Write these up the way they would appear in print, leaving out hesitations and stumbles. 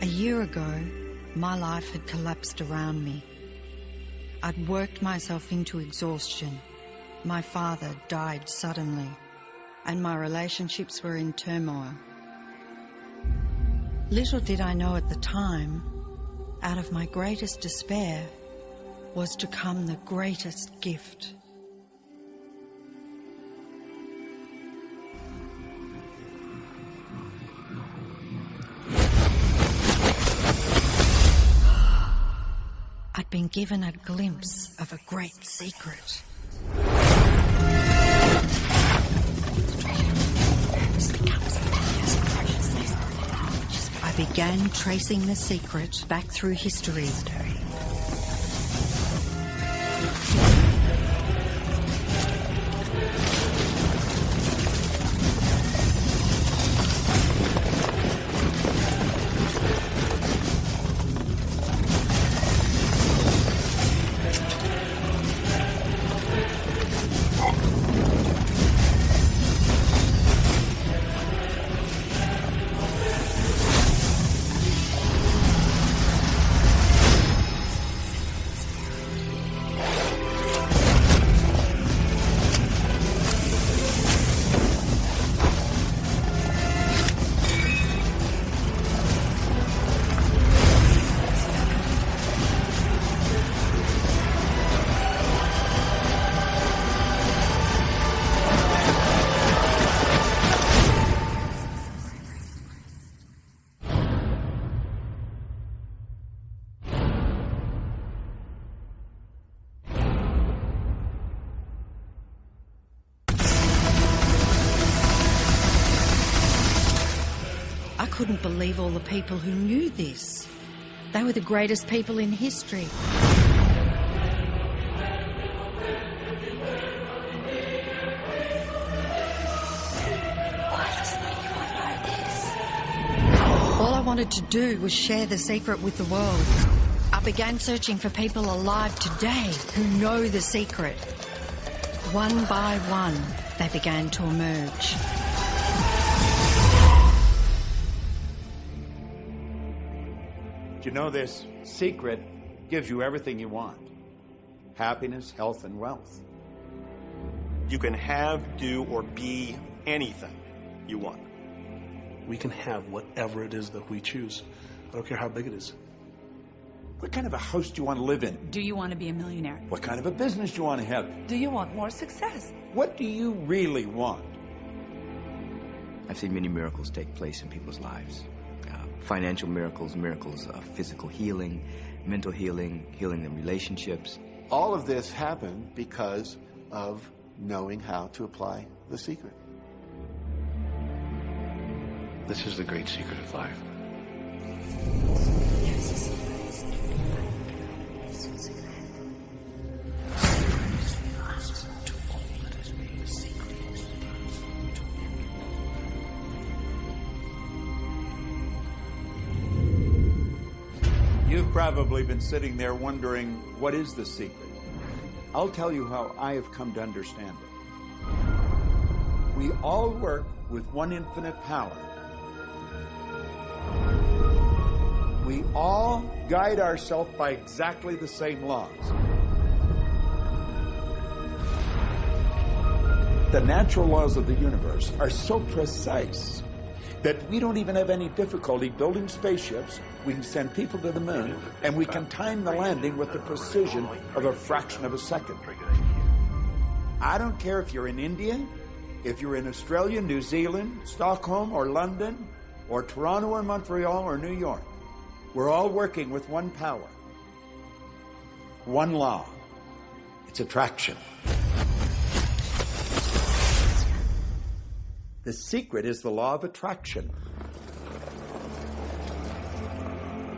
A year ago, my life had collapsed around me. I'd worked myself into exhaustion. My father died suddenly, and my relationships were in turmoil. Little did I know at the time, out of my greatest despair was to come the greatest gift. I'd been given a glimpse of a great secret. I began tracing the secret back through history. I couldn't believe all the people who knew this. They were the greatest people in history. Why doesn't anyone know this? All I wanted to do was share the secret with the world. I began searching for people alive today who know the secret. One by one, they began to emerge. You know, this secret gives you everything you want. Happiness, health, and wealth. You can have, do, or be anything you want. We can have whatever it is that we choose. I don't care how big it is. What kind of a house do you want to live in? Do you want to be a millionaire? What kind of a business do you want to have? Do you want more success? What do you really want? I've seen many miracles take place in people's lives. Financial miracles, miracles of physical healing, mental healing, healing in relationships. All of this happened because of knowing how to apply the secret. This is the great secret of life. You've probably been sitting there wondering, what is the secret? I'll tell you how I have come to understand it. We all work with one infinite power. We all guide ourselves by exactly the same laws. The natural laws of the universe are so precise that we don't even have any difficulty building spaceships. We can send people to the moon, and we can time the landing with the precision of a fraction of a second. I don't care if you're in India, if you're in Australia, New Zealand, Stockholm, or London, or Toronto, or Montreal, or New York. We're all working with one power, one law. It's attraction. The secret is the law of attraction.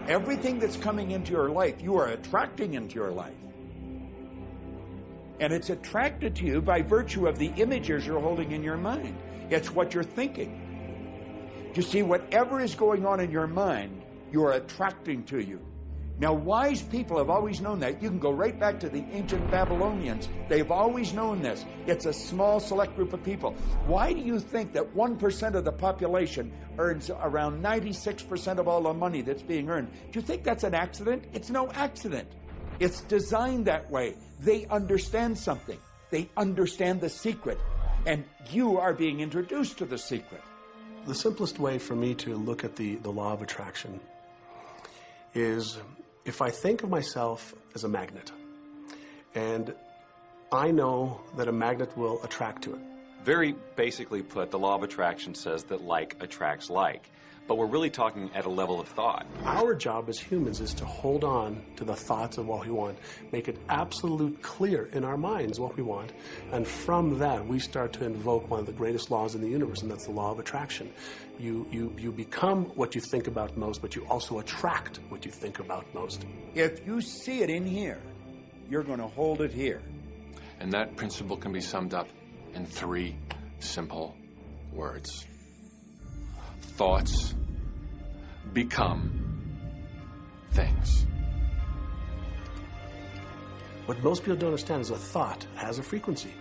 Everything that's coming into your life, you are attracting into your life. And it's attracted to you by virtue of the images you're holding in your mind. It's what you're thinking. You see, whatever is going on in your mind, you are attracting to you. Now, wise people have always known that. You can go right back to the ancient Babylonians. They've always known this. It's a small, select group of people. Why do you think that 1% of the population earns around 96% of all the money that's being earned? Do you think that's an accident? It's no accident. It's designed that way. They understand something. They understand the secret. And you are being introduced to the secret. The simplest way for me to look at the law of attraction is if I think of myself as a magnet, and I know that a magnet will attract to it. Very basically put, the law of attraction says that like attracts like. But we're really talking at a level of thought. Our job as humans is to hold on to the thoughts of what we want, make it absolute clear in our minds what we want, and from that we start to invoke one of the greatest laws in the universe, and that's the law of attraction. You become what you think about most, but you also attract what you think about most. If you see it in here, you're going to hold it here. And that principle can be summed up in 3 simple words. Thoughts become things. What most people don't understand is a thought has a frequency.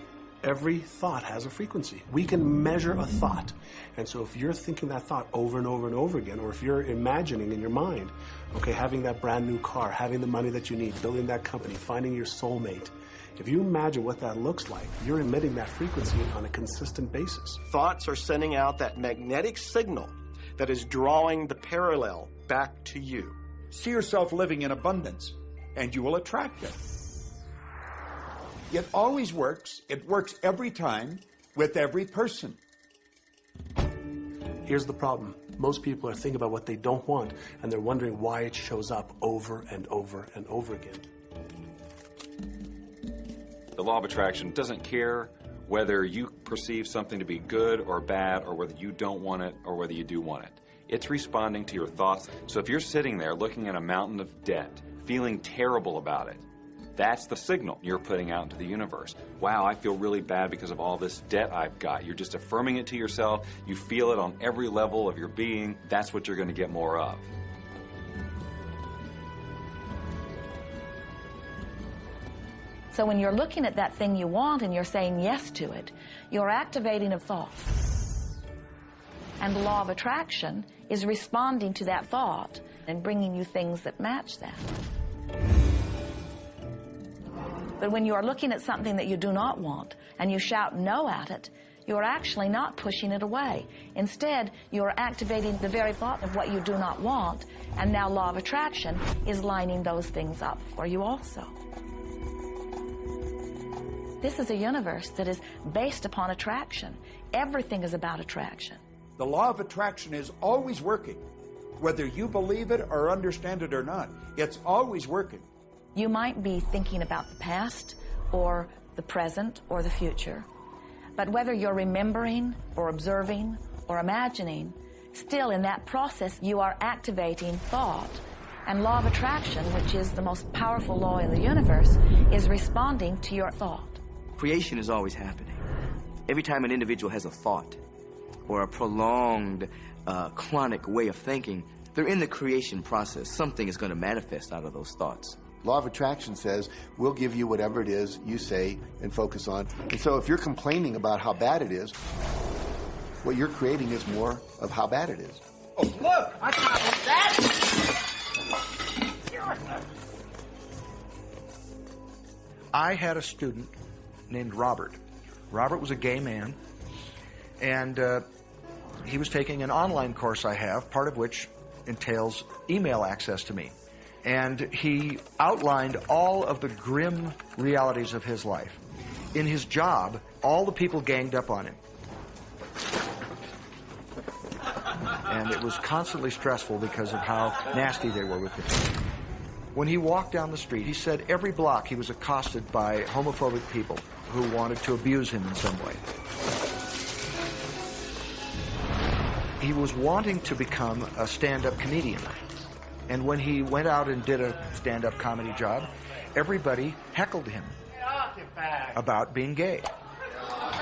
Every thought has a frequency. We can measure a thought. And so if you're thinking that thought over and over and over again, or if you're imagining in your mind, okay, having that brand new car, having the money that you need, building that company, finding your soulmate, if you imagine what that looks like, you're emitting that frequency on a consistent basis. Thoughts are sending out that magnetic signal that is drawing the parallel back to you. See yourself living in abundance, and you will attract it. It always works. It works every time with every person. Here's the problem. Most people are thinking about what they don't want, and they're wondering why it shows up over and over and over again. The law of attraction doesn't care whether you perceive something to be good or bad, or whether you don't want it or whether you do want it. It's responding to your thoughts. So if you're sitting there looking at a mountain of debt, feeling terrible about it, that's the signal you're putting out into the universe. Wow, I feel really bad because of all this debt I've got. You're just affirming it to yourself. You feel it on every level of your being. That's what you're going to get more of. So when you're looking at that thing you want and you're saying yes to it, you're activating a thought. And the law of attraction is responding to that thought and bringing you things that match that. But when you are looking at something that you do not want and you shout no at it, you're actually not pushing it away. Instead, you're activating the very thought of what you do not want, and now law of attraction is lining those things up for you also. This is a universe that is based upon attraction. Everything is about attraction. The law of attraction is always working. Whether you believe it or understand it or not, it's always working. You might be thinking about the past or the present or the future. But whether you're remembering or observing or imagining, still in that process you are activating thought. And law of attraction, which is the most powerful law in the universe, is responding to your thought. Creation is always happening. Every time an individual has a thought or a prolonged, chronic way of thinking, they're in the creation process. Something is going to manifest out of those thoughts. Law of attraction says, we'll give you whatever it is you say and focus on. And so if you're complaining about how bad it is, what you're creating is more of how bad it is. Oh, look! I got that! I had a student named Robert. Robert was a gay man, and he was taking an online course I have, part of which entails email access to me. And he outlined all of the grim realities of his life. In his job, all the people ganged up on him. And it was constantly stressful because of how nasty they were with him. When he walked down the street, he said every block he was accosted by homophobic people who wanted to abuse him in some way. He was wanting to become a stand-up comedian. And when he went out and did a stand-up comedy job, everybody heckled him about being gay.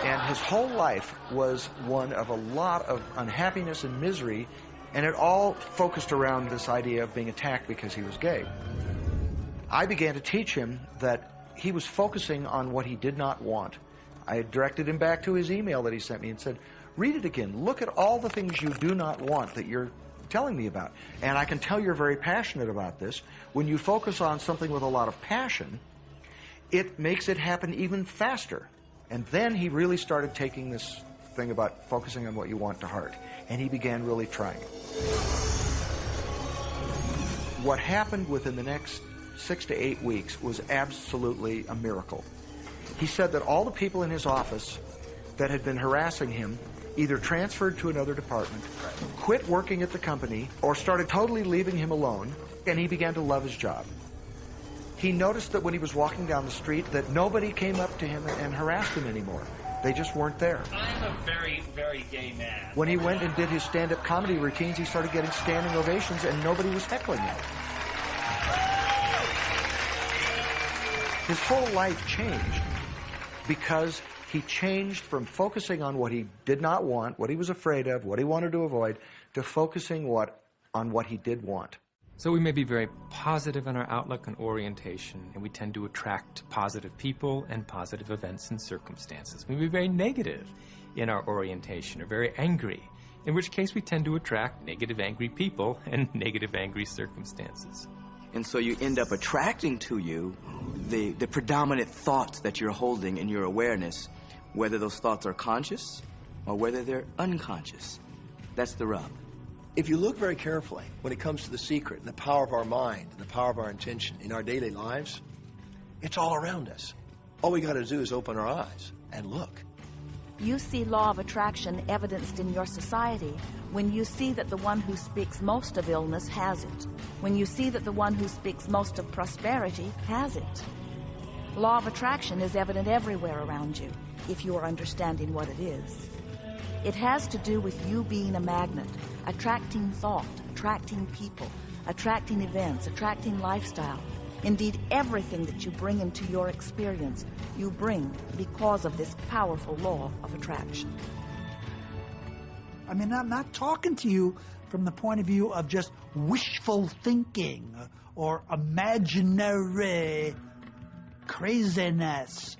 And his whole life was one of a lot of unhappiness and misery, and it all focused around this idea of being attacked because he was gay. I began to teach him that he was focusing on what he did not want. I had directed him back to his email that he sent me and said, read it again. Look at all the things you do not want that you're telling me about. And I can tell you're very passionate about this. When you focus on something with a lot of passion, it makes it happen even faster. And then he really started taking this thing about focusing on what you want to heart. And he began really trying it. What happened within the next 6 to 8 weeks was absolutely a miracle. He said that all the people in his office that had been harassing him either transferred to another department, quit working at the company, or started totally leaving him alone, and he began to love his job. He noticed that when he was walking down the street that nobody came up to him and harassed him anymore. They just weren't there. I'm a very, very gay man. When he went and did his stand-up comedy routines, he started getting standing ovations and nobody was heckling him. His whole life changed because he changed from focusing on what he did not want, what he was afraid of, what he wanted to avoid, to focusing on what he did want. So we may be very positive in our outlook and orientation, and we tend to attract positive people and positive events and circumstances. We may be very negative in our orientation or very angry, in which case we tend to attract negative, angry people and negative, angry circumstances. And so you end up attracting to you the predominant thoughts that you're holding in your awareness, whether those thoughts are conscious or whether they're unconscious. That's the rub. If you look very carefully when it comes to the secret and the power of our mind and the power of our intention in our daily lives, it's all around us. All we got to do is open our eyes and look. You see law of attraction evidenced in your society when you see that the one who speaks most of illness has it. When you see that the one who speaks most of prosperity has it. Law of attraction is evident everywhere around you, if you are understanding what it is. It has to do with you being a magnet, attracting thought, attracting people, attracting events, attracting lifestyle. Indeed, everything that you bring into your experience, you bring because of this powerful law of attraction. I mean, I'm not talking to you from the point of view of just wishful thinking or imaginary craziness.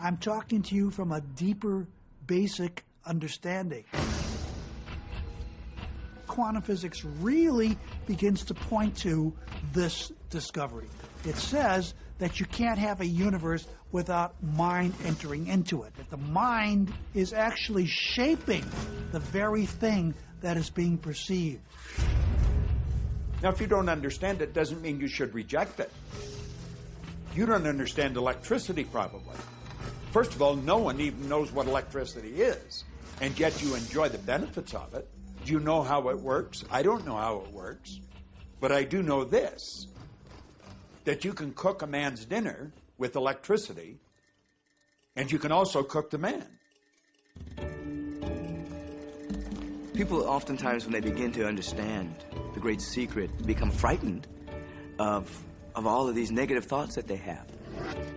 I'm talking to you from a deeper, basic understanding. Quantum physics really begins to point to this discovery. It says that you can't have a universe without mind entering into it. That the mind is actually shaping the very thing that is being perceived. Now, if you don't understand it, doesn't mean you should reject it. You don't understand electricity, probably. First of all, no one even knows what electricity is, and yet you enjoy the benefits of it. Do you know how it works? I don't know how it works, but I do know this, that you can cook a man's dinner with electricity, and you can also cook the man. People oftentimes, when they begin to understand the great secret, become frightened of all of these negative thoughts that they have.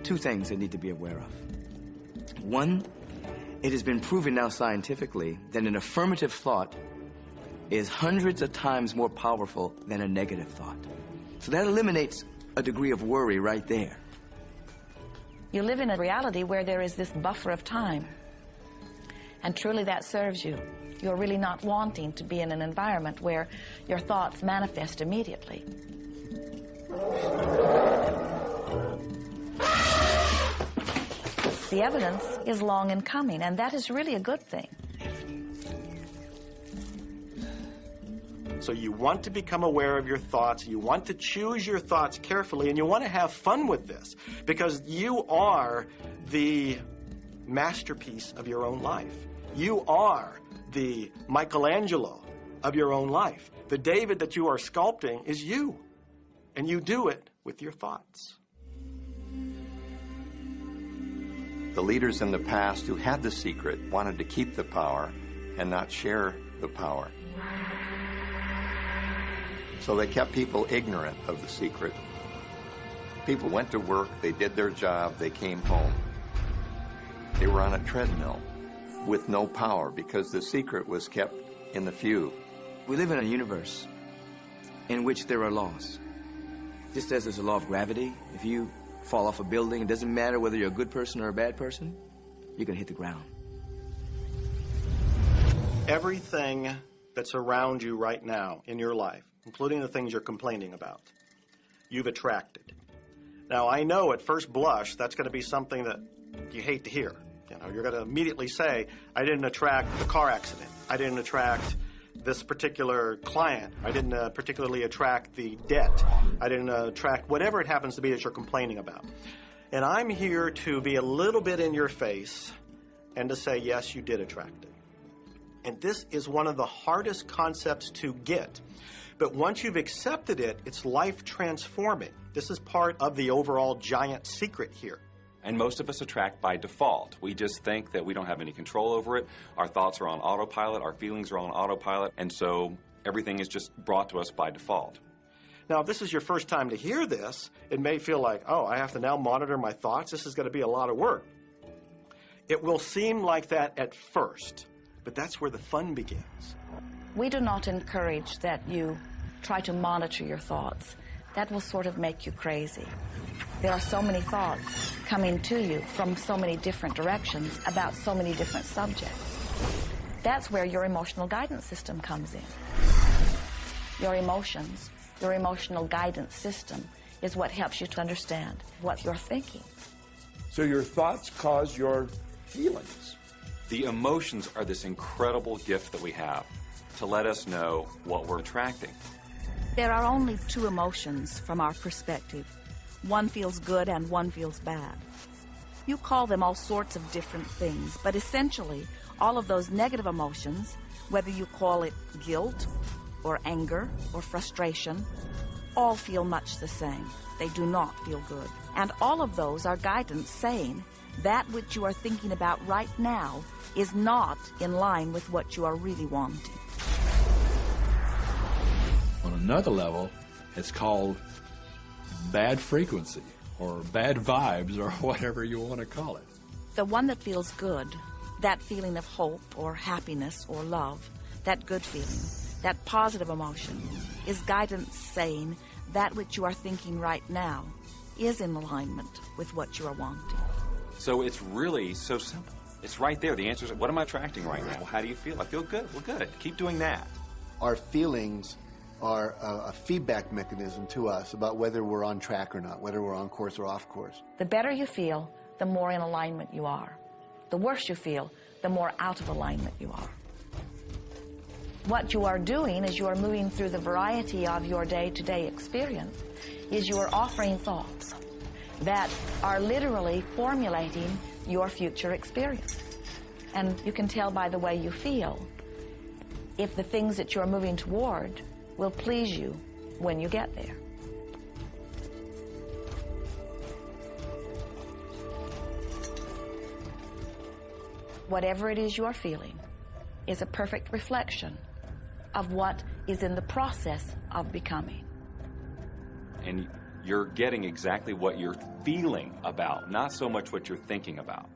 Two things they need to be aware of. One, it has been proven now scientifically that an affirmative thought is hundreds of times more powerful than a negative thought. So that eliminates a degree of worry right there. You live in a reality where there is this buffer of time, and truly that serves you. You're really not wanting to be in an environment where your thoughts manifest immediately. The evidence is long in coming, and that is really a good thing. So you want to become aware of your thoughts, you want to choose your thoughts carefully, and you want to have fun with this, because you are the masterpiece of your own life. You are the Michelangelo of your own life. The David that you are sculpting is you, and you do it with your thoughts. The leaders in the past who had the secret wanted to keep the power and not share the power. So they kept people ignorant of the secret. People went to work, they did their job, they came home. They were on a treadmill with no power because the secret was kept in the few. We live in a universe in which there are laws. Just as there's a law of gravity, if you fall off a building, it doesn't matter whether you're a good person or a bad person, you're going to hit the ground. Everything that's around you right now in your life, including the things you're complaining about, you've attracted. Now, I know at first blush that's going to be something that you hate to hear. You know, you're going to immediately say, I didn't attract the car accident. I didn't attract this particular client. I didn't particularly attract the debt. I didn't attract whatever it happens to be that you're complaining about. And I'm here to be a little bit in your face and to say, yes, you did attract it. And this is one of the hardest concepts to get. But once you've accepted it, it's life transforming. This is part of the overall giant secret here. And most of us attract by default. We just think that we don't have any control over it. Our thoughts are on autopilot, our feelings are on autopilot, and so everything is just brought to us by default. Now, if this is your first time to hear this, it may feel like, oh, I have to now monitor my thoughts. This is going to be a lot of work. It will seem like that at first, but that's where the fun begins. We do not encourage that you try to monitor your thoughts. That will sort of make you crazy. There are so many thoughts coming to you from so many different directions about so many different subjects. That's where your emotional guidance system comes in. Your emotions, your emotional guidance system is what helps you to understand what you're thinking. So your thoughts cause your feelings. The emotions are this incredible gift that we have to let us know what we're attracting. There are only two emotions from our perspective. One feels good and one feels bad. You call them all sorts of different things, but essentially, all of those negative emotions, whether you call it guilt or anger or frustration, all feel much the same. They do not feel good. And all of those are guidance saying that which you are thinking about right now is not in line with what you are really wanting. On another level, it's called bad frequency or bad vibes or whatever you want to call it. The one that feels good, that feeling of hope or happiness or love, that good feeling, that positive emotion, is guidance saying that which you are thinking right now is in alignment with what you are wanting. So it's really so simple. It's right there. The answer is, what am I attracting right now? Well, how do you feel? I feel good. Well, good. Keep doing that. Our feelings are a feedback mechanism to us about whether we're on track or not, whether we're on course or off course. The better you feel, the more in alignment you are. The worse you feel, the more out of alignment you are. What you are doing as you are moving through the variety of your day-to-day experience is you are offering thoughts that are literally formulating your future experience. And you can tell by the way you feel if the things that you're moving toward will please you when you get there. Whatever it is you are feeling is a perfect reflection of what is in the process of becoming. And you're getting exactly what you're feeling about, not so much what you're thinking about.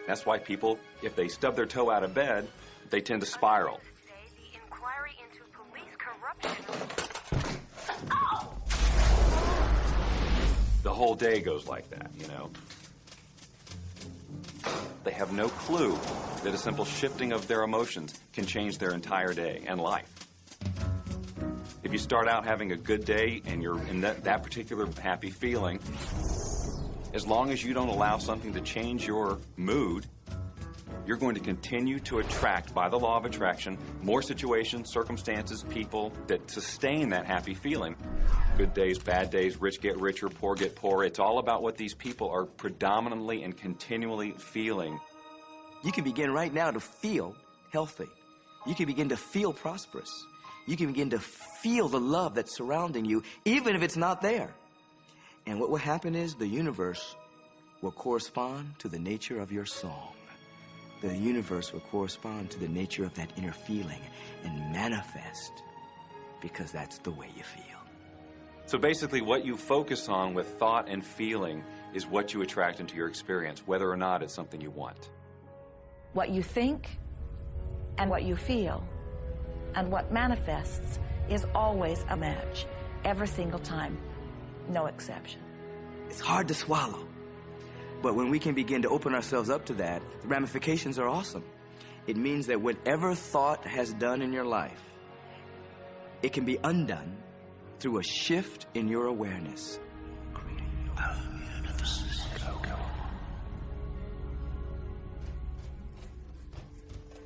That's why people, if they stub their toe out of bed, they tend to spiral. The whole day goes like that, you know. They have no clue that a simple shifting of their emotions can change their entire day and life. If you start out having a good day and you're in that particular happy feeling, as long as you don't allow something to change your mood, you're going to continue to attract, by the law of attraction, more situations, circumstances, people that sustain that happy feeling. Good days, bad days, rich get richer, poor get poorer. It's all about what these people are predominantly and continually feeling. You can begin right now to feel healthy. You can begin to feel prosperous. You can begin to feel the love that's surrounding you, even if it's not there. And what will happen is the universe will correspond to the nature of your song. The universe will correspond to the nature of that inner feeling and manifest, because that's the way you feel. So basically what you focus on with thought and feeling is what you attract into your experience, whether or not it's something you want. What you think and what you feel and what manifests is always a match. every single time. No exception. It's hard to swallow. But when we can begin to open ourselves up to that, the ramifications are awesome. It means that whatever thought has done in your life, it can be undone through a shift in your awareness.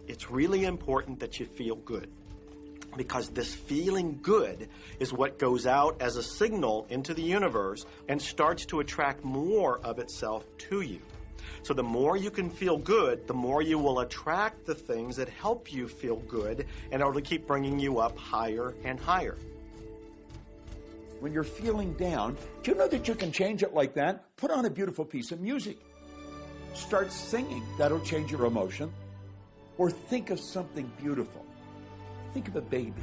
It's really important that you feel good, because this feeling good is what goes out as a signal into the universe and starts to attract more of itself to you. So the more you can feel good, the more you will attract the things that help you feel good, and it'll keep bringing you up higher and higher. When you're feeling down, do you know that you can change it like that? Put on a beautiful piece of music. Start singing. That'll change your emotion. Or think of something beautiful. Think of a baby.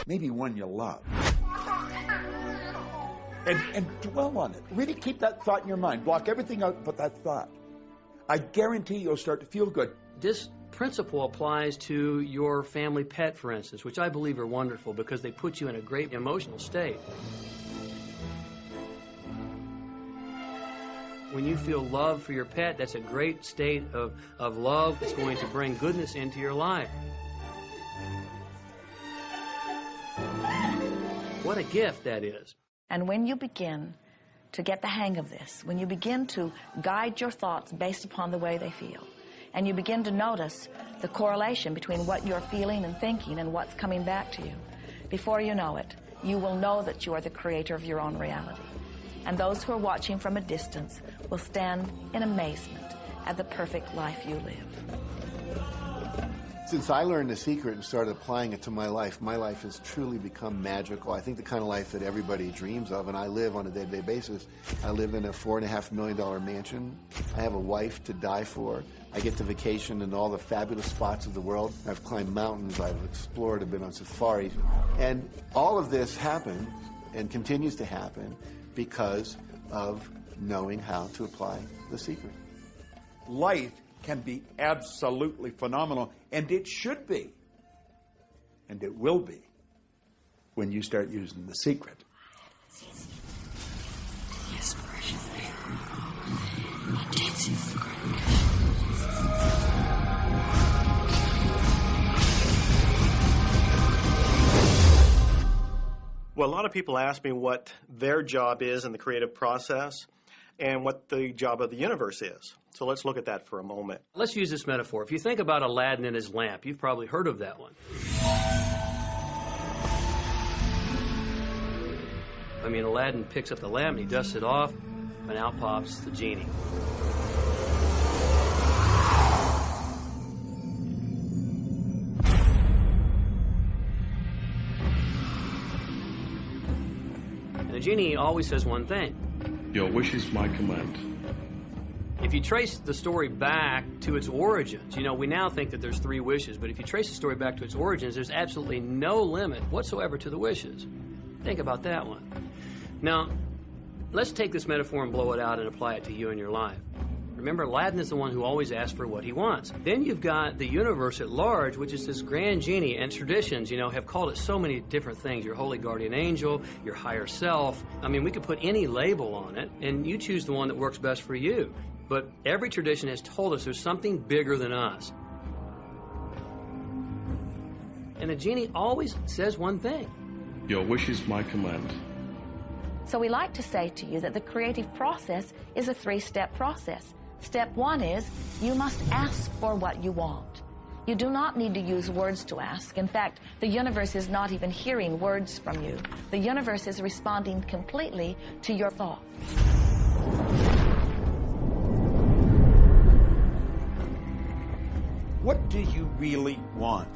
Maybe one you love. And dwell on it. Really keep that thought in your mind. Block everything out but that thought. I guarantee you'll start to feel good. This principle applies to your family pet, for instance, which I believe are wonderful because they put you in a great emotional state. When you feel love for your pet, that's a great state of love that's going to bring goodness into your life. What a gift that is. And when you begin to get the hang of this, when you begin to guide your thoughts based upon the way they feel, and you begin to notice the correlation between what you're feeling and thinking and what's coming back to you, before you know it, you will know that you are the creator of your own reality. And those who are watching from a distance will stand in amazement at the perfect life you live. Since I learned the secret and started applying it to my life has truly become magical. I think the kind of life that everybody dreams of, and I live on a day-to-day basis. I live in a $4.5 million mansion. I have a wife to die for. I get to vacation in all the fabulous spots of the world. I've climbed mountains, I've explored, I've been on safaris. And all of this happened and continues to happen because of knowing how to apply the secret. Life can be absolutely phenomenal, and it should be, and it will be, when you start using the secret. Yes, precious. Dancing. Well, a lot of people ask me what their job is in the creative process and what the job of the universe is. So let's look at that for a moment. Let's use this metaphor. If you think about Aladdin and his lamp, you've probably heard of that one. I mean, Aladdin picks up the lamp and he dusts it off, and out pops the genie. And the genie always says one thing. Your wish is my command. If you trace the story back to its origins, you know, we now think that there's 3 wishes, but if you trace the story back to its origins, there's absolutely no limit whatsoever to the wishes. Think about that one. Now, let's take this metaphor and blow it out and apply it to you in your life. Remember, Aladdin is the one who always asks for what he wants. Then you've got the universe at large, which is this grand genie, and traditions, you know, have called it so many different things. Your holy guardian angel, your higher self. I mean, we could put any label on it, and you choose the one that works best for you. But every tradition has told us there's something bigger than us. And the genie always says one thing. Your wish is my command. So we like to say to you that the creative process is a 3-step process. Step 1 is you must ask for what you want. You do not need to use words to ask. In fact, the universe is not even hearing words from you. The universe is responding completely to your thought. What do you really want?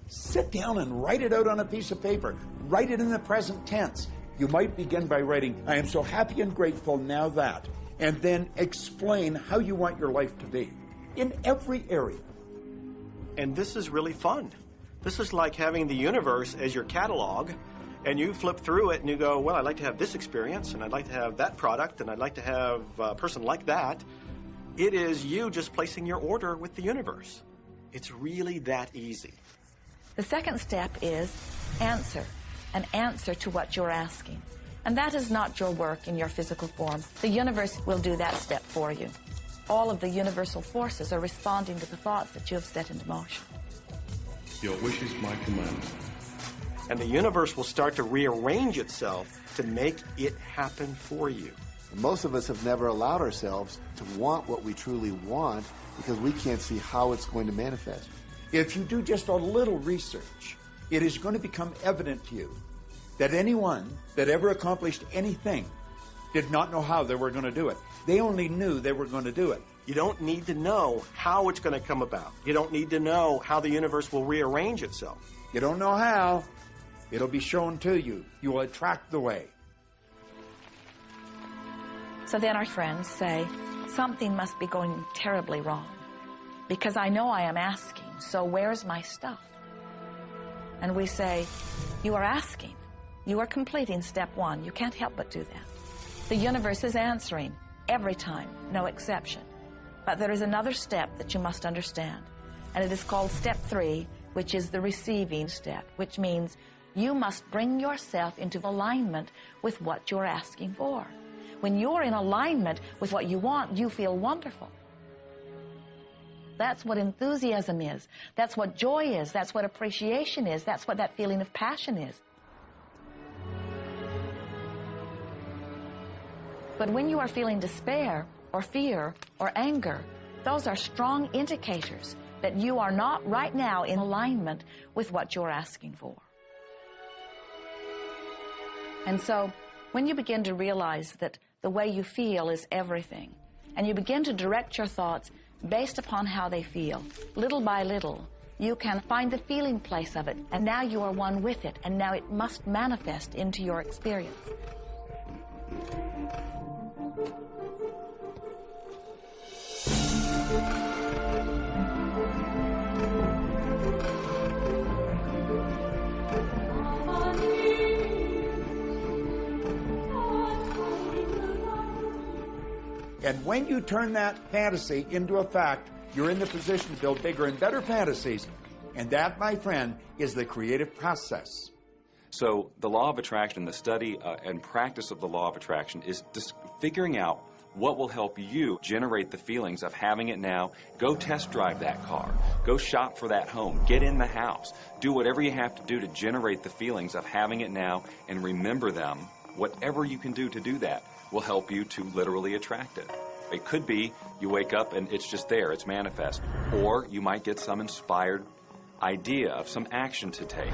Sit down and write it out on a piece of paper. Write it in the present tense. You might begin by writing, I am so happy and grateful now that, and then explain how you want your life to be in every area. And this is really fun. This is like having the universe as your catalog, and you flip through it and you go, well, I'd like to have this experience, and I'd like to have that product, and I'd like to have a person like that. It is you just placing your order with the universe. It's really that easy. The second step is answer, an answer to what you're asking. And that is not your work in your physical form. The universe will do that step for you. All of the universal forces are responding to the thoughts that you have set into motion. Your wish is my command. And the universe will start to rearrange itself to make it happen for you. Most of us have never allowed ourselves to want what we truly want because we can't see how it's going to manifest. If you do just a little research, it is going to become evident to you that anyone that ever accomplished anything did not know how they were going to do it. They only knew they were going to do it. You don't need to know how it's going to come about. You don't need to know how the universe will rearrange itself. You don't know how. It'll be shown to you. You will attract the way. So then our friends say, something must be going terribly wrong because I know I am asking, so where's my stuff? And we say, you are asking. You are completing step one. You can't help but do that. The universe is answering every time, no exception. But there is another step that you must understand, and it is called step 3, which is the receiving step, which means you must bring yourself into alignment with what you're asking for. When you're in alignment with what you want, you feel wonderful. That's what enthusiasm is. That's what joy is. That's what appreciation is. That's what that feeling of passion is. But when you are feeling despair or fear or anger, those are strong indicators that you are not right now in alignment with what you're asking for. And so when you begin to realize that the way you feel is everything, and you begin to direct your thoughts based upon how they feel, little by little, you can find the feeling place of it, and now you are one with it, and now it must manifest into your experience. And when you turn that fantasy into a fact, you're in the position to build bigger and better fantasies. And that, my friend, is the creative process. So the law of attraction, the study and practice of the law of attraction is just figuring out what will help you generate the feelings of having it now. Go test drive that car. Go shop for that home. Get in the house. Do whatever you have to do to generate the feelings of having it now and remember them. Whatever you can do to do that will help you to literally attract it. It could be you wake up and it's just there, it's manifest. Or you might get some inspired idea of some action to take.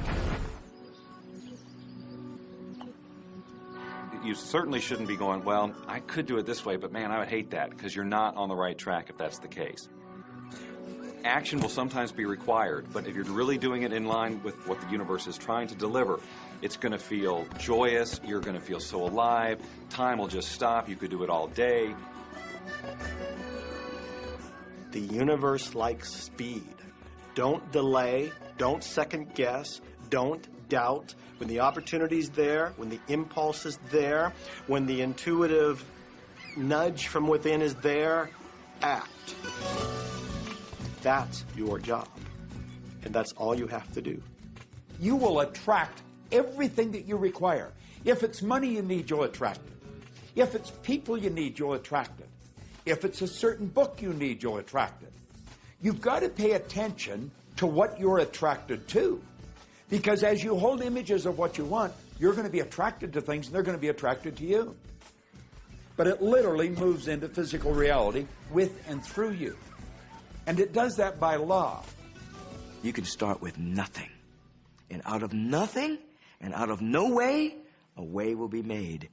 You certainly shouldn't be going, well, I could do it this way, but man, I would hate that, because you're not on the right track if that's the case. Action will sometimes be required, but if you're really doing it in line with what the universe is trying to deliver, it's going to feel joyous, you're going to feel so alive, time will just stop, you could do it all day. The universe likes speed. Don't delay, don't second guess, don't doubt. When the opportunity's there, when the impulse is there, when the intuitive nudge from within is there, act. That's your job. And that's all you have to do. You will attract everything that you require. If it's money you need, you'll attract it. If it's people you need, you'll attract it. If it's a certain book you need, you'll attract it. You've got to pay attention to what you're attracted to. Because as you hold images of what you want, you're going to be attracted to things and they're going to be attracted to you. But it literally moves into physical reality with and through you. And it does that by law. You can start with nothing. And out of nothing, and out of no way, a way will be made.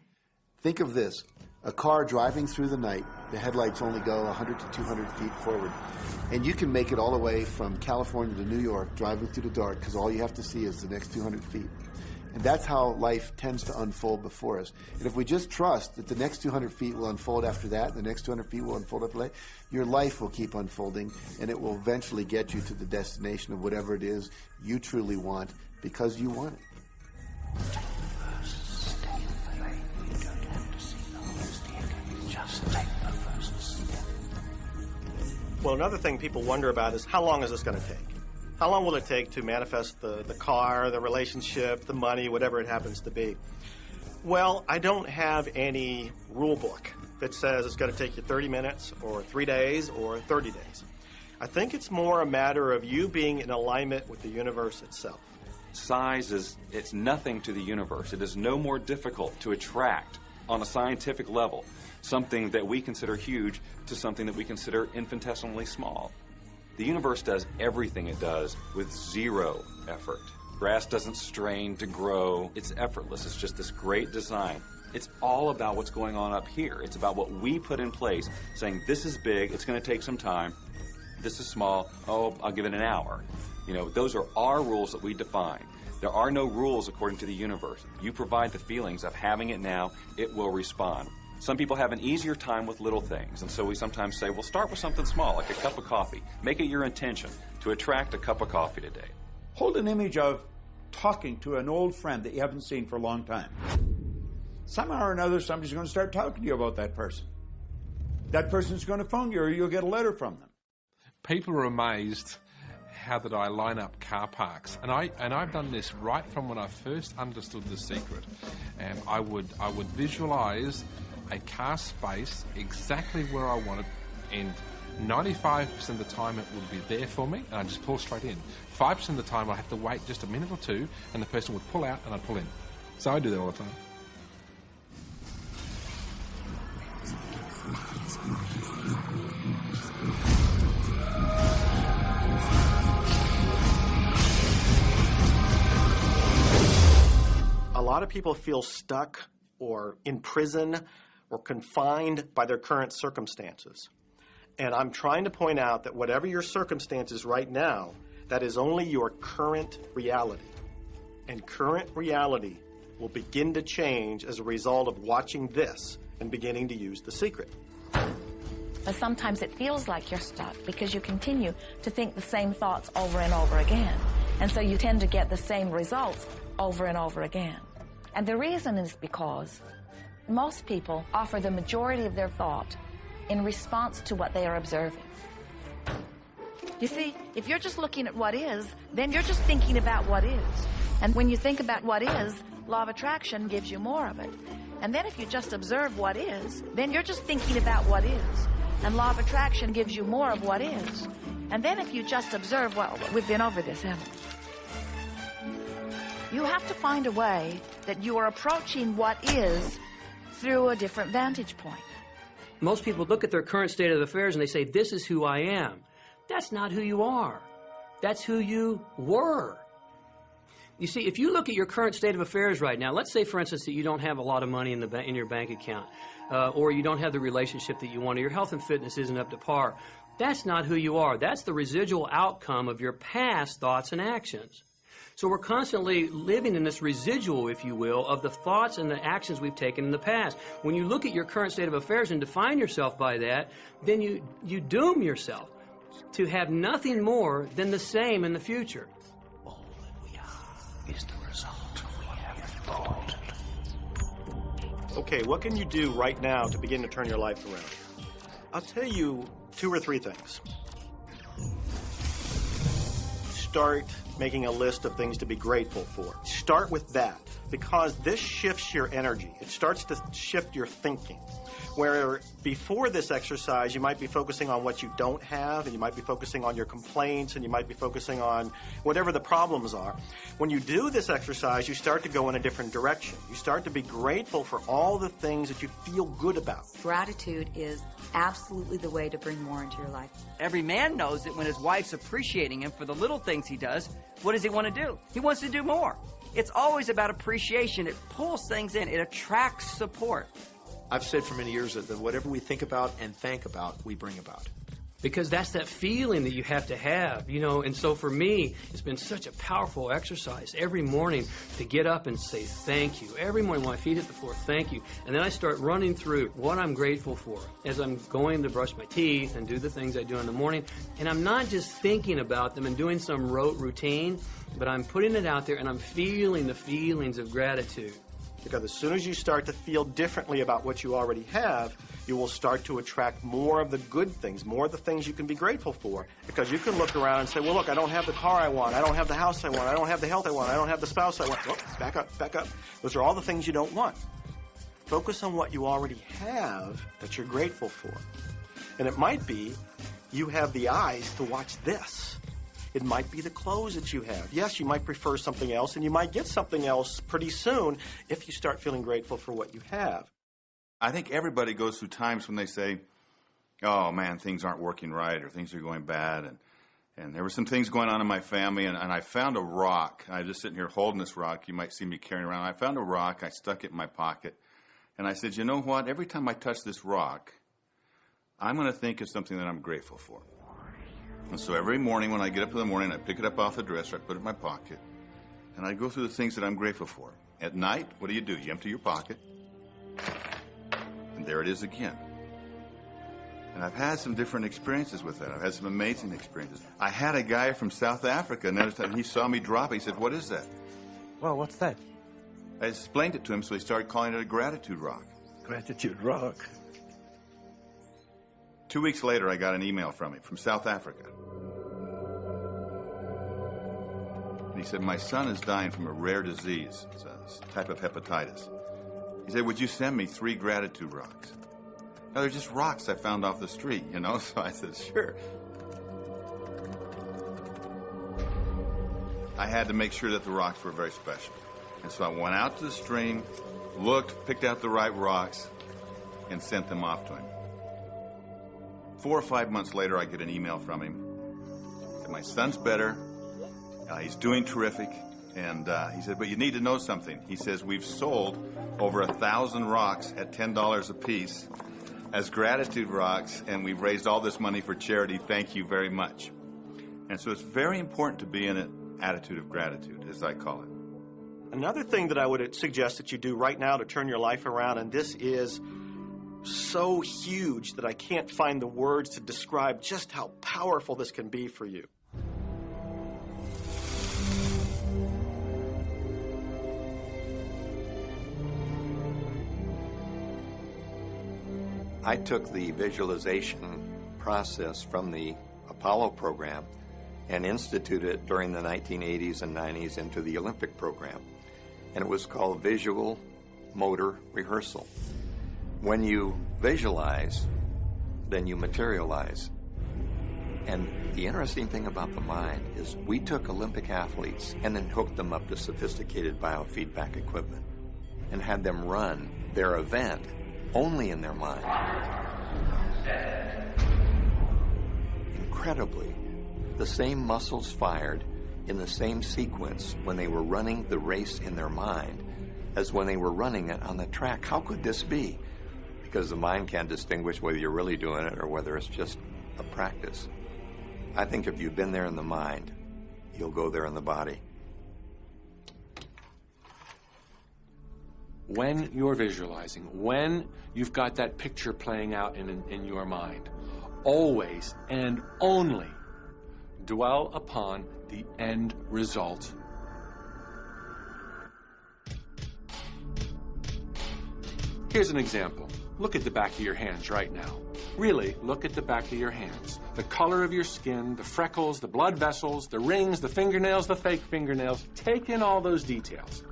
Think of this. A car driving through the night, the headlights only go 100 to 200 feet forward. And you can make it all the way from California to New York driving through the dark because all you have to see is the next 200 feet. And that's how life tends to unfold before us. And if we just trust that the next 200 feet will unfold after that, the next 200 feet will unfold after that, your life will keep unfolding and it will eventually get you to the destination of whatever it is you truly want because you want it. Well, another thing people wonder about is how long is this going to take? How long will it take to manifest the car, the relationship, the money, whatever it happens to be? Well, I don't have any rule book that says it's going to take you 30 minutes or 3 days or 30 days. I think it's more a matter of you being in alignment with the universe itself. Size it's nothing to the universe. It is no more difficult to attract on a scientific level something that we consider huge to something that we consider infinitesimally small. The universe does everything it does with zero effort. Grass doesn't strain to grow. It's effortless. It's just this great design. It's all about what's going on up here. It's about what we put in place, saying this is big, it's going to take some time. This is small, oh, I'll give it an hour. You know, those are our rules that we define. There are no rules according to the universe. You provide the feelings of having it now, it will respond. Some people have an easier time with little things, and so we sometimes say, well, start with something small, like a cup of coffee. Make it your intention to attract a cup of coffee today. Hold an image of talking to an old friend that you haven't seen for a long time. Somehow or another, somebody's going to start talking to you about that person. That person's going to phone you, or you'll get a letter from them. People are amazed how that I line up car parks, and I've done this right from when I first understood the secret. I would visualize a car space exactly where I want it, and 95% of the time it would be there for me, and I'd just pull straight in. 5% of the time I'd have to wait just a minute or two, and the person would pull out, and I'd pull in. So I do that all the time. A lot of people feel stuck or in prison or confined by their current circumstances. And I'm trying to point out that whatever your circumstances right now, that is only your current reality. And current reality will begin to change as a result of watching this and beginning to use the secret. But sometimes it feels like you're stuck because you continue to think the same thoughts over and over again. And so you tend to get the same results over and over again. And the reason is because most people offer the majority of their thought in response to what they are observing. You see, if you're just looking at what is, then you're just thinking about what is. And when you think about what is, law of attraction gives you more of it. And then if you just observe what is, then you're just thinking about what is. And law of attraction gives you more of what is. And then if you just observe, well, we've been over this, haven't we? You have to find a way that you are approaching what is through a different vantage point. Most people look at their current state of affairs and they say, this is who I am. That's not who you are. That's who you were. You see, if you look at your current state of affairs right now, let's say, for instance, that you don't have a lot of money in your bank account, or you don't have the relationship that you want, or your health and fitness isn't up to par. That's not who you are. That's the residual outcome of your past thoughts and actions. So we're constantly living in this residual, if you will, of the thoughts and the actions we've taken in the past. When you look at your current state of affairs and define yourself by that, then you doom yourself to have nothing more than the same in the future. All that we are is the result of what we have thought. Okay, what can you do right now to begin to turn your life around? I'll tell you 2 or 3 things. Start making a list of things to be grateful for. Start with that, because this shifts your energy. It starts to shift your thinking. Where before this exercise, you might be focusing on what you don't have, and you might be focusing on your complaints, and you might be focusing on whatever the problems are. When you do this exercise, you start to go in a different direction. You start to be grateful for all the things that you feel good about. Gratitude is absolutely the way to bring more into your life. Every man knows that when his wife's appreciating him for the little things he does, what does he want to do? He wants to do more. It's always about appreciation. It pulls things in. It attracts support. I've said for many years that whatever we think about and thank about, we bring about. Because that's that feeling that you have to have, you know. And so for me, it's been such a powerful exercise every morning to get up and say thank you. Every morning when my feet hit the floor, thank you. And then I start running through what I'm grateful for as I'm going to brush my teeth and do the things I do in the morning. And I'm not just thinking about them and doing some rote routine, but I'm putting it out there and I'm feeling the feelings of gratitude. Because as soon as you start to feel differently about what you already have, You will start to attract more of the good things, more of the things you can be grateful for. Because you can look around and say, well, look, I don't have the car I want. I don't have the house I want. I don't have the health I want. I don't have the spouse I want. Oh, back up, back up. Those are all the things you don't want. Focus on what you already have that you're grateful for. And it might be you have the eyes to watch this. It might be the clothes that you have. Yes, you might prefer something else, and you might get something else pretty soon if you start feeling grateful for what you have. I think everybody goes through times when they say, oh, man, things aren't working right or things are going bad. And there were some things going on in my family, and I found a rock. I was just sitting here holding this rock. You might see me carrying around. I found a rock. I stuck it in my pocket. And I said, you know what? Every time I touch this rock, I'm going to think of something that I'm grateful for. And so every morning when I get up in the morning, I pick it up off the dresser, I put it in my pocket, and I go through the things that I'm grateful for. At night, what do? You empty your pocket, and there it is again. And I've had some different experiences with that. I've had some amazing experiences. I had a guy from South Africa, and he saw me drop it. He said, what is that? Well, what's that? I explained it to him, so he started calling it a gratitude rock. Gratitude rock. 2 weeks later, I got an email from him, from South Africa. And he said, my son is dying from a rare disease. It's a type of hepatitis. He said, would you send me 3 gratitude rocks? Now, they're just rocks I found off the street, you know? So I said, sure. I had to make sure that the rocks were very special. And so I went out to the stream, looked, picked out the right rocks, and sent them off to him. 4 or 5 months later, I get an email from him. He said, my son's better. He's doing terrific. And he said, but you need to know something. He says, we've sold over 1,000 rocks at $10 a piece as gratitude rocks, and we've raised all this money for charity. Thank you very much. And so it's very important to be in an attitude of gratitude, as I call it. Another thing that I would suggest that you do right now to turn your life around, and this is so huge that I can't find the words to describe just how powerful this can be for you. I took the visualization process from the Apollo program and instituted it during the 1980s and 90s into the Olympic program. And it was called Visual Motor Rehearsal. When you visualize, then you materialize. And the interesting thing about the mind is we took Olympic athletes and then hooked them up to sophisticated biofeedback equipment and had them run their event only in their mind. Incredibly, the same muscles fired in the same sequence when they were running the race in their mind as when they were running it on the track. How could this be? Because the mind can't distinguish whether you're really doing it or whether it's just a practice. I think if you've been there in the mind, you'll go there in the body. When you're visualizing, when you've got that picture playing out in your mind, always and only dwell upon the end result. Here's an example. Look at the back of your hands right now. Really, look at the back of your hands. The color of your skin, the freckles, the blood vessels, the rings, the fingernails, the fake fingernails. Take in all those details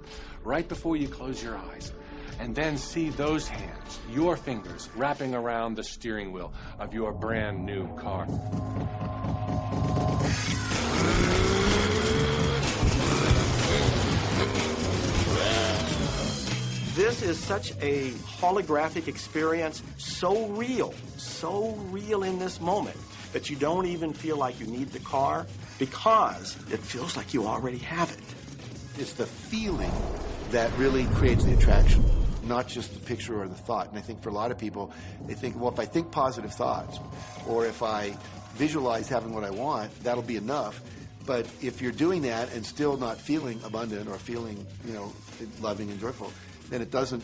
right before you close your eyes. And then see those hands, your fingers, wrapping around the steering wheel of your brand new car. This is such a holographic experience, so real in this moment, that you don't even feel like you need the car because it feels like you already have it. It's the feeling that really creates the attraction, not just the picture or the thought. And I think for a lot of people, they think, well, if I think positive thoughts, or if I visualize having what I want, that'll be enough. But if you're doing that and still not feeling abundant or feeling, loving and joyful, then it doesn't,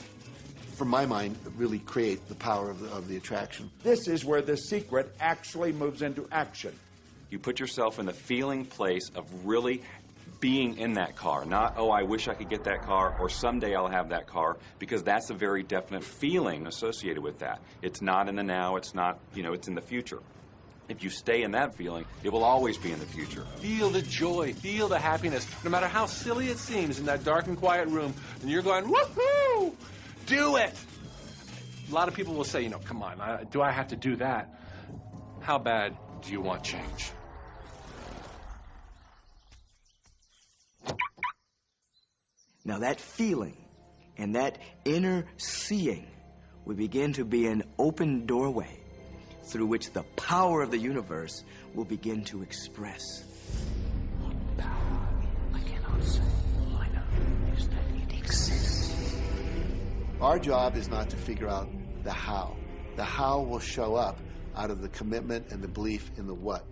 from my mind, really create the power of the attraction. This is where the secret actually moves into action. You put yourself in the feeling place of really being in that car, not, oh, I wish I could get that car, or someday I'll have that car, because that's a very definite feeling associated with that. It's not in the now, it's not, it's in the future. If you stay in that feeling, it will always be in the future. Feel the joy, feel the happiness, no matter how silly it seems in that dark and quiet room, and you're going, woohoo! Do it! A lot of people will say, come on, do I have to do that? How bad do you want change? Now that feeling and that inner seeing will begin to be an open doorway through which the power of the universe will begin to express. What power I cannot say. All I know is that it exists. Our job is not to figure out the how. The how will show up out of the commitment and the belief in the what.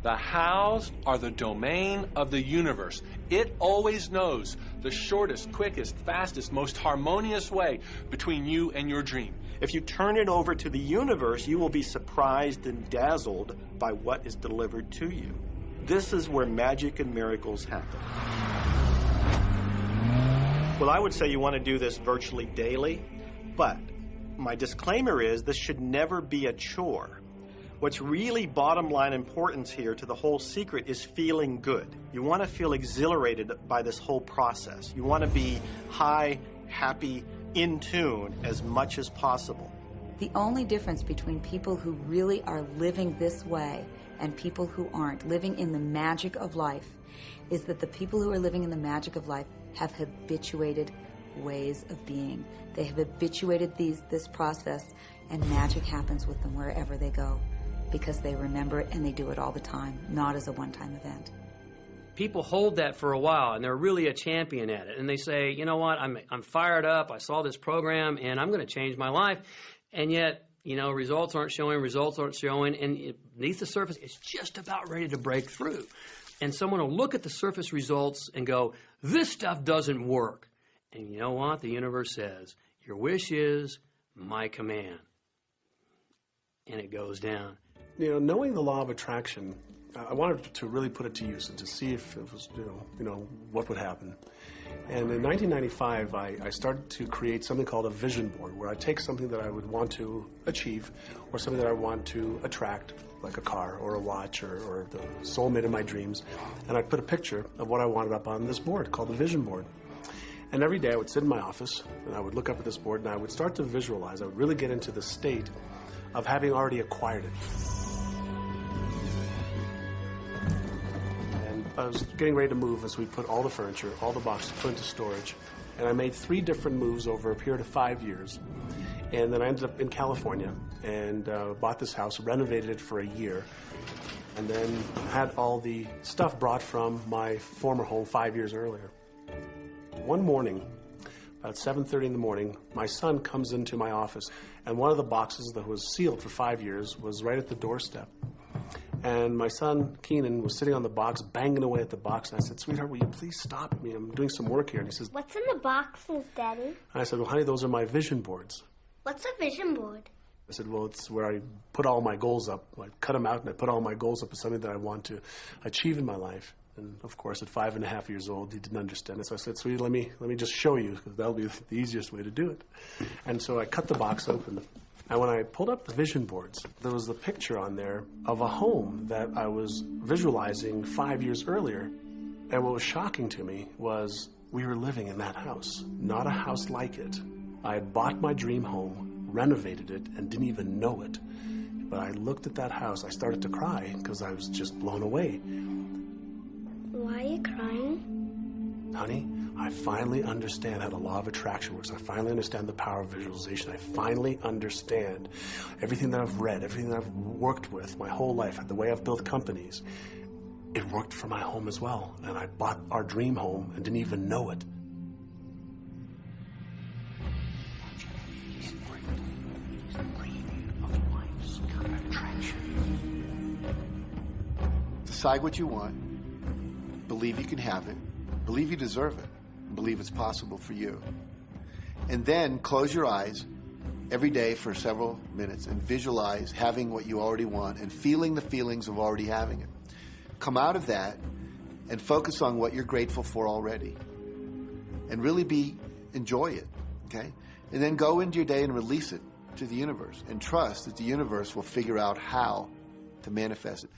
The hows are the domain of the universe. It always knows the shortest, quickest, fastest, most harmonious way between you and your dream. If you turn it over to the universe, you will be surprised and dazzled by what is delivered to you. This is where magic and miracles happen. Well, I would say you want to do this virtually daily, but my disclaimer is this should never be a chore. What's really bottom line importance here to the whole secret is feeling good. You want to feel exhilarated by this whole process. You want to be high, happy, in tune as much as possible. The only difference between people who really are living this way and people who aren't, living in the magic of life, is that the people who are living in the magic of life have habituated ways of being. They have habituated this process, and magic happens with them wherever they go, because they remember it and they do it all the time, not as a one-time event. People hold that for a while, and they're really a champion at it. And they say, you know what, I'm fired up, I saw this program, and I'm going to change my life. And yet, results aren't showing, and beneath the surface, it's just about ready to break through. And someone will look at the surface results and go, this stuff doesn't work. And you know what? The universe says, your wish is my command. And it goes down. Knowing the law of attraction, I wanted to really put it to use and to see if it was, what would happen. And in 1995, I started to create something called a vision board, where I take something that I would want to achieve or something that I want to attract, like a car or a watch or the soulmate of my dreams, and I'd put a picture of what I wanted up on this board called the vision board. And every day I would sit in my office and I would look up at this board and I would start to visualize. I would really get into the state of having already acquired it. And I was getting ready to move as we put all the furniture, all the boxes put into storage. And I made 3 different moves over a period of 5 years. And then I ended up in California and bought this house, renovated it for a year, and then had all the stuff brought from my former home 5 years earlier. One morning, about 7:30 in the morning, my son comes into my office, and one of the boxes that was sealed for 5 years was right at the doorstep. And my son, Keenan, was sitting on the box, banging away at the box, and I said, sweetheart, will you please stop me? I'm doing some work here. And he says, what's in the boxes, Daddy? And I said, well, honey, those are my vision boards. What's a vision board? I said, well, it's where I put all my goals up. I cut them out, and I put all my goals up as something that I want to achieve in my life. And, of course, at 5.5 years old, he didn't understand it. So I said, sweetie, let me just show you, because that'll be the easiest way to do it. And so I cut the box open. And when I pulled up the vision boards, there was a picture on there of a home that I was visualizing 5 years earlier. And what was shocking to me was we were living in that house, not a house like it. I had bought my dream home, renovated it, and didn't even know it. But I looked at that house. I started to cry because I was just blown away. Why are you crying? Honey, I finally understand how the law of attraction works. I finally understand the power of visualization. I finally understand everything that I've read, everything that I've worked with my whole life, the way I've built companies. It worked for my home as well. And I bought our dream home and didn't even know it. Decide what you want. Believe you can have it. Believe you deserve it. Believe it's possible for you. And then close your eyes every day for several minutes and visualize having what you already want and feeling the feelings of already having it. Come out of that and focus on what you're grateful for already. And really enjoy it, okay? And then go into your day and release it to the universe and trust that the universe will figure out how to manifest it.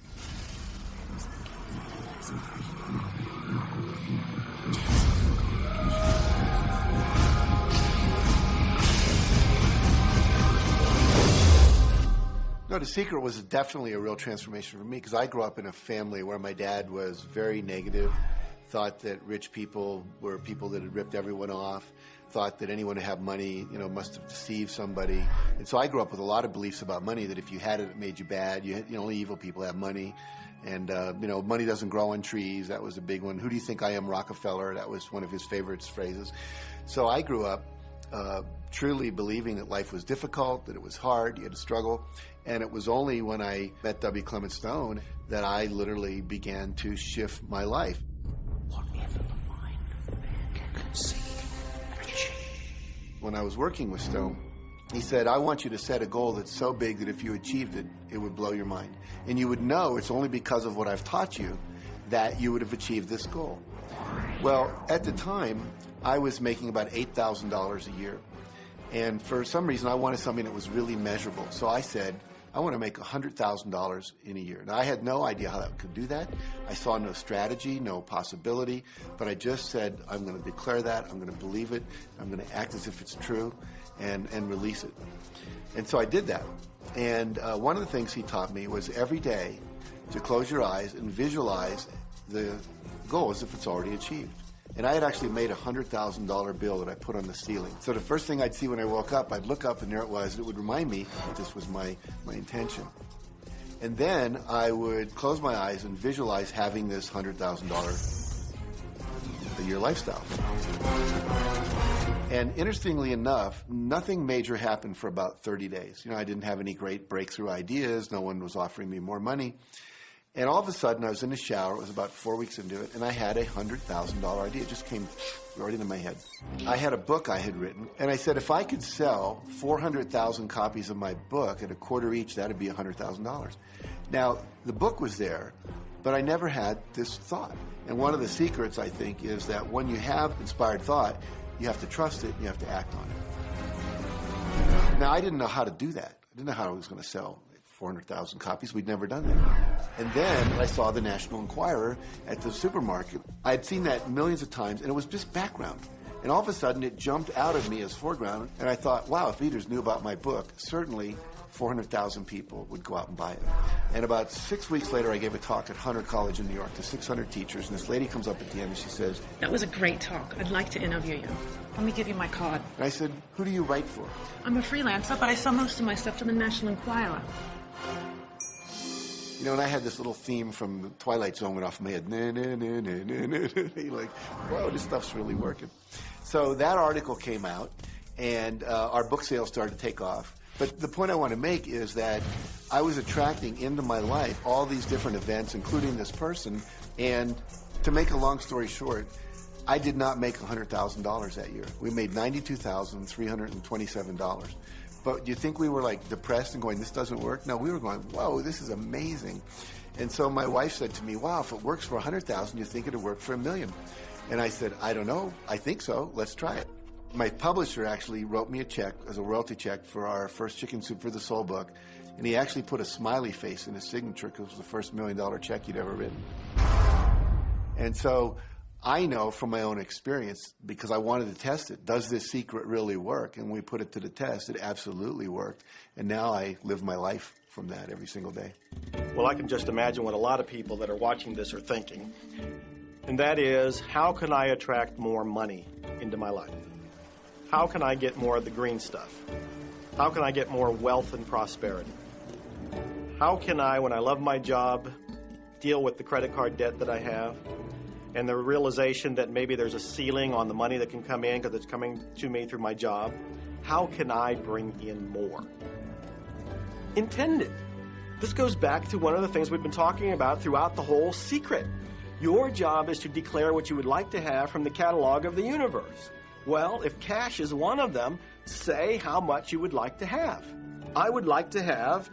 No, The Secret was definitely a real transformation for me because I grew up in a family where my dad was very negative, thought that rich people were people that had ripped everyone off, thought that anyone who had money, must have deceived somebody. And so I grew up with a lot of beliefs about money, that if you had it, it made you bad. Only evil people have money. And, money doesn't grow on trees. That was a big one. Who do you think I am, Rockefeller? That was one of his favorite phrases. So I grew up truly believing that life was difficult, that it was hard, you had to struggle. And it was only when I met W. Clement Stone that I literally began to shift my life. Whatever the mind of man can conceive and achieve. When I was working with Stone, he said, I want you to set a goal that's so big that if you achieved it, it would blow your mind. And you would know it's only because of what I've taught you that you would have achieved this goal. Well, at the time, I was making about $8,000 a year. And for some reason, I wanted something that was really measurable. So I said, I want to make $100,000 in a year. Now, I had no idea how I could do that. I saw no strategy, no possibility, but I just said, I'm going to declare that, I'm going to believe it, I'm going to act as if it's true, and release it. And so I did that. And one of the things he taught me was every day to close your eyes and visualize the goal as if it's already achieved. And I had actually made a $100,000 bill that I put on the ceiling. So the first thing I'd see when I woke up, I'd look up and there it was. It would remind me that this was my intention. And then I would close my eyes and visualize having this $100,000 a year lifestyle. And interestingly enough, nothing major happened for about 30 days. I didn't have any great breakthrough ideas. No one was offering me more money. And all of a sudden, I was in the shower. It was about 4 weeks into it, and I had a $100,000 idea. It just came right into my head. I had a book I had written, and I said, if I could sell 400,000 copies of my book at a quarter each, that would be $100,000. Now, the book was there, but I never had this thought. And one of the secrets, I think, is that when you have inspired thought, you have to trust it, and you have to act on it. Now, I didn't know how to do that. I didn't know how I was going to sell 400,000 copies. We'd never done that. And then I saw the National Enquirer at the supermarket. I had seen that millions of times, and it was just background. And all of a sudden, it jumped out of me as foreground, and I thought, wow, if readers knew about my book, certainly 400,000 people would go out and buy it. And about 6 weeks later, I gave a talk at Hunter College in New York to 600 teachers, and this lady comes up at the end and she says, that was a great talk. I'd like to interview you. Let me give you my card. And I said, who do you write for? I'm a freelancer, but I sell most of my stuff to the National Enquirer. And I had this little theme from the Twilight Zone went off in my head. Like, whoa, this stuff's really working. So that article came out, and our book sales started to take off. But the point I want to make is that I was attracting into my life all these different events, including this person. And to make a long story short, I did not make $100,000 that year. We made $92,327. But do you think we were like depressed and going, this doesn't work? No, we were going, whoa, this is amazing. And so my wife said to me, wow, if it works for 100,000, you think it'll work for 1 million? And I said, I don't know. I think so. Let's try it. My publisher actually wrote me a check as a royalty check for our first Chicken Soup for the Soul book. And he actually put a smiley face in his signature because it was the first $1 million check he'd ever written. And so I know from my own experience, because I wanted to test it, does this secret really work? And when we put it to the test, it absolutely worked. And now I live my life from that every single day. Well, I can just imagine what a lot of people that are watching this are thinking. And that is, how can I attract more money into my life? How can I get more of the green stuff? How can I get more wealth and prosperity? How can I, when I love my job, deal with the credit card debt that I have? And the realization that maybe there's a ceiling on the money that can come in because it's coming to me through my job. How can I bring in more? Intend it. This goes back to one of the things we've been talking about throughout the whole secret. Your job is to declare what you would like to have from the catalog of the universe. Well, if cash is one of them, say how much you would like to have. I would like to have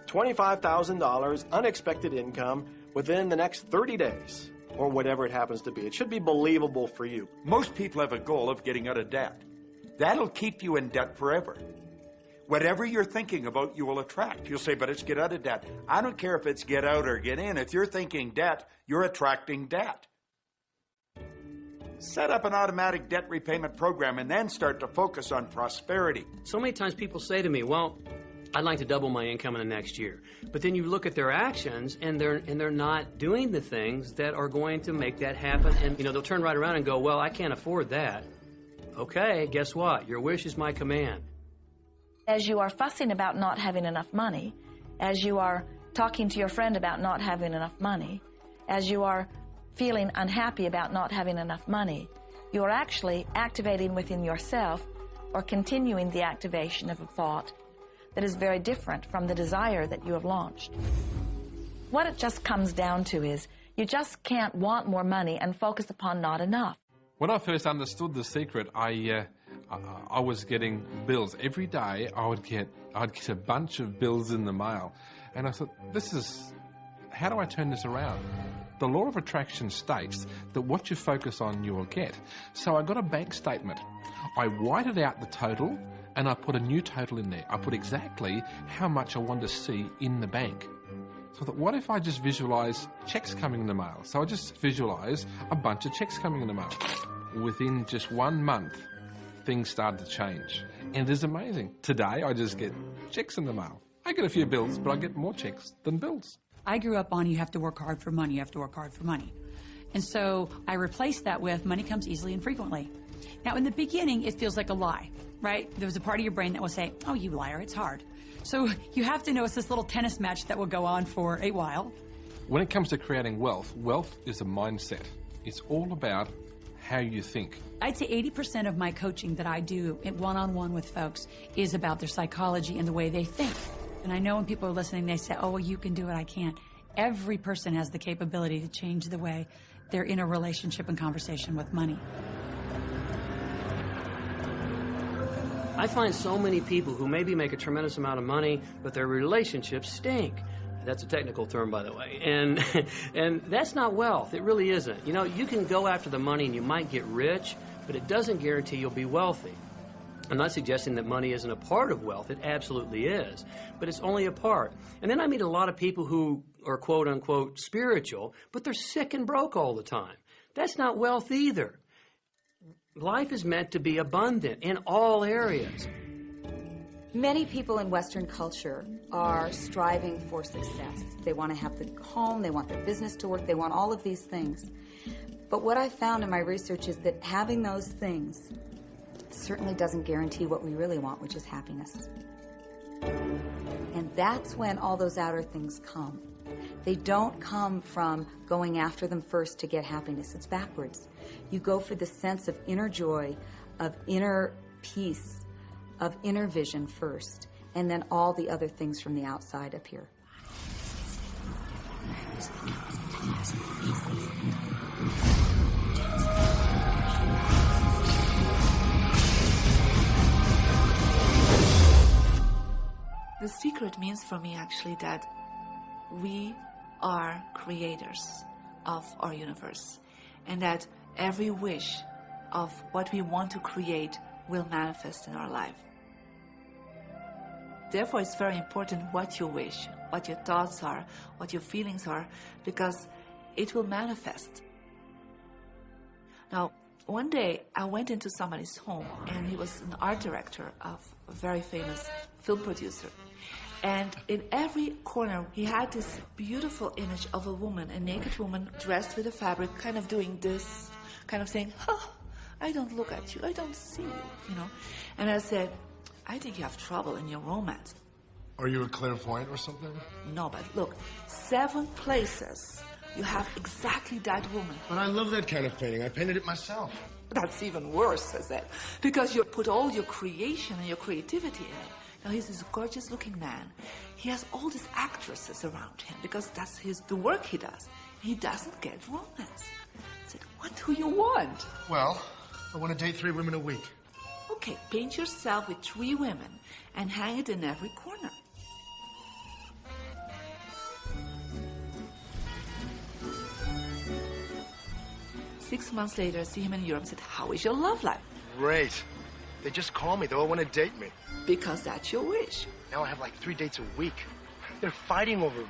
$25,000 unexpected income within the next 30 days. or whatever it happens to be. It should be believable for you. Most people have a goal of getting out of debt. That'll keep you in debt forever. Whatever you're thinking about, you will attract. You'll say, but it's get out of debt. I don't care if it's get out or get in. If you're thinking debt, you're attracting debt. Set up an automatic debt repayment program and then start to focus on prosperity. So many times people say to me, well, I'd like to double my income in the next year. But then you look at their actions and they're not doing the things that are going to make that happen. And they'll turn right around and go, well, I can't afford that. Okay, guess what? Your wish is my command. As you are fussing about not having enough money, as you are talking to your friend about not having enough money, as you are feeling unhappy about not having enough money, you are actually activating within yourself or continuing the activation of a thought that is very different from the desire that you have launched. What it just comes down to is you just can't want more money and focus upon not enough. When I first understood the secret, I was getting bills. Every day I'd get a bunch of bills in the mail. And I thought, how do I turn this around? The law of attraction states that what you focus on, you will get. So I got a bank statement. I whited out the total and I put a new total in there. I put exactly how much I want to see in the bank. So I thought, what if I just visualize checks coming in the mail? So I just visualize a bunch of checks coming in the mail. Within just 1 month, things started to change. And it is amazing. Today, I just get checks in the mail. I get a few bills, but I get more checks than bills. I grew up on you have to work hard for money, you have to work hard for money. And so I replaced that with money comes easily and frequently. Now, in the beginning, it feels like a lie, right? There was a part of your brain that will say, oh, you liar, it's hard. So you have to know it's this little tennis match that will go on for a while. When it comes to creating wealth, wealth is a mindset. It's all about how you think. I'd say 80% of my coaching that I do one-on-one with folks is about their psychology and the way they think. And I know when people are listening, they say, oh, well, you can do it, I can't. Every person has the capability to change the way they're in a relationship and conversation with money. I find so many people who maybe make a tremendous amount of money, but their relationships stink. That's a technical term, by the way. And that's not wealth. It really isn't. You can go after the money and you might get rich, but it doesn't guarantee you'll be wealthy. I'm not suggesting that money isn't a part of wealth. It absolutely is. But it's only a part. And then I meet a lot of people who are quote-unquote spiritual, but they're sick and broke all the time. That's not wealth either. Life is meant to be abundant in all areas. Many people in Western culture are striving for success. They want to have the home, they want their business to work, they want all of these things. But what I found in my research is that having those things certainly doesn't guarantee what we really want, which is happiness. And that's when all those outer things come. They don't come from going after them first to get happiness. It's backwards. You go for the sense of inner joy, of inner peace, of inner vision first, and then all the other things from the outside appear. The secret means for me actually that we are creators of our universe, and that every wish of what we want to create will manifest in our life. Therefore, it's very important what you wish, what your thoughts are, what your feelings are, because it will manifest. Now, one day I went into somebody's home, and he was an art director of a very famous film producer. And in every corner, he had this beautiful image of a woman, a naked woman dressed with a fabric, kind of doing this, kind of saying, oh, I don't look at you, I don't see you, And I said, I think you have trouble in your romance. Are you a clairvoyant or something? No, but look, 7 places you have exactly that woman. But I love that kind of painting. I painted it myself. That's even worse, I said, because you put all your creation and your creativity in it. Now, he's this gorgeous-looking man. He has all these actresses around him because that's the work he does. He doesn't get romance. I said, what do you want? Well, I want to date 3 women a week. Okay, paint yourself with 3 women and hang it in every corner. 6 months later, see him in Europe and said, how is your love life? Great. They just call me. They all want to date me. Because that's your wish. Now I have like 3 dates a week. They're fighting over me.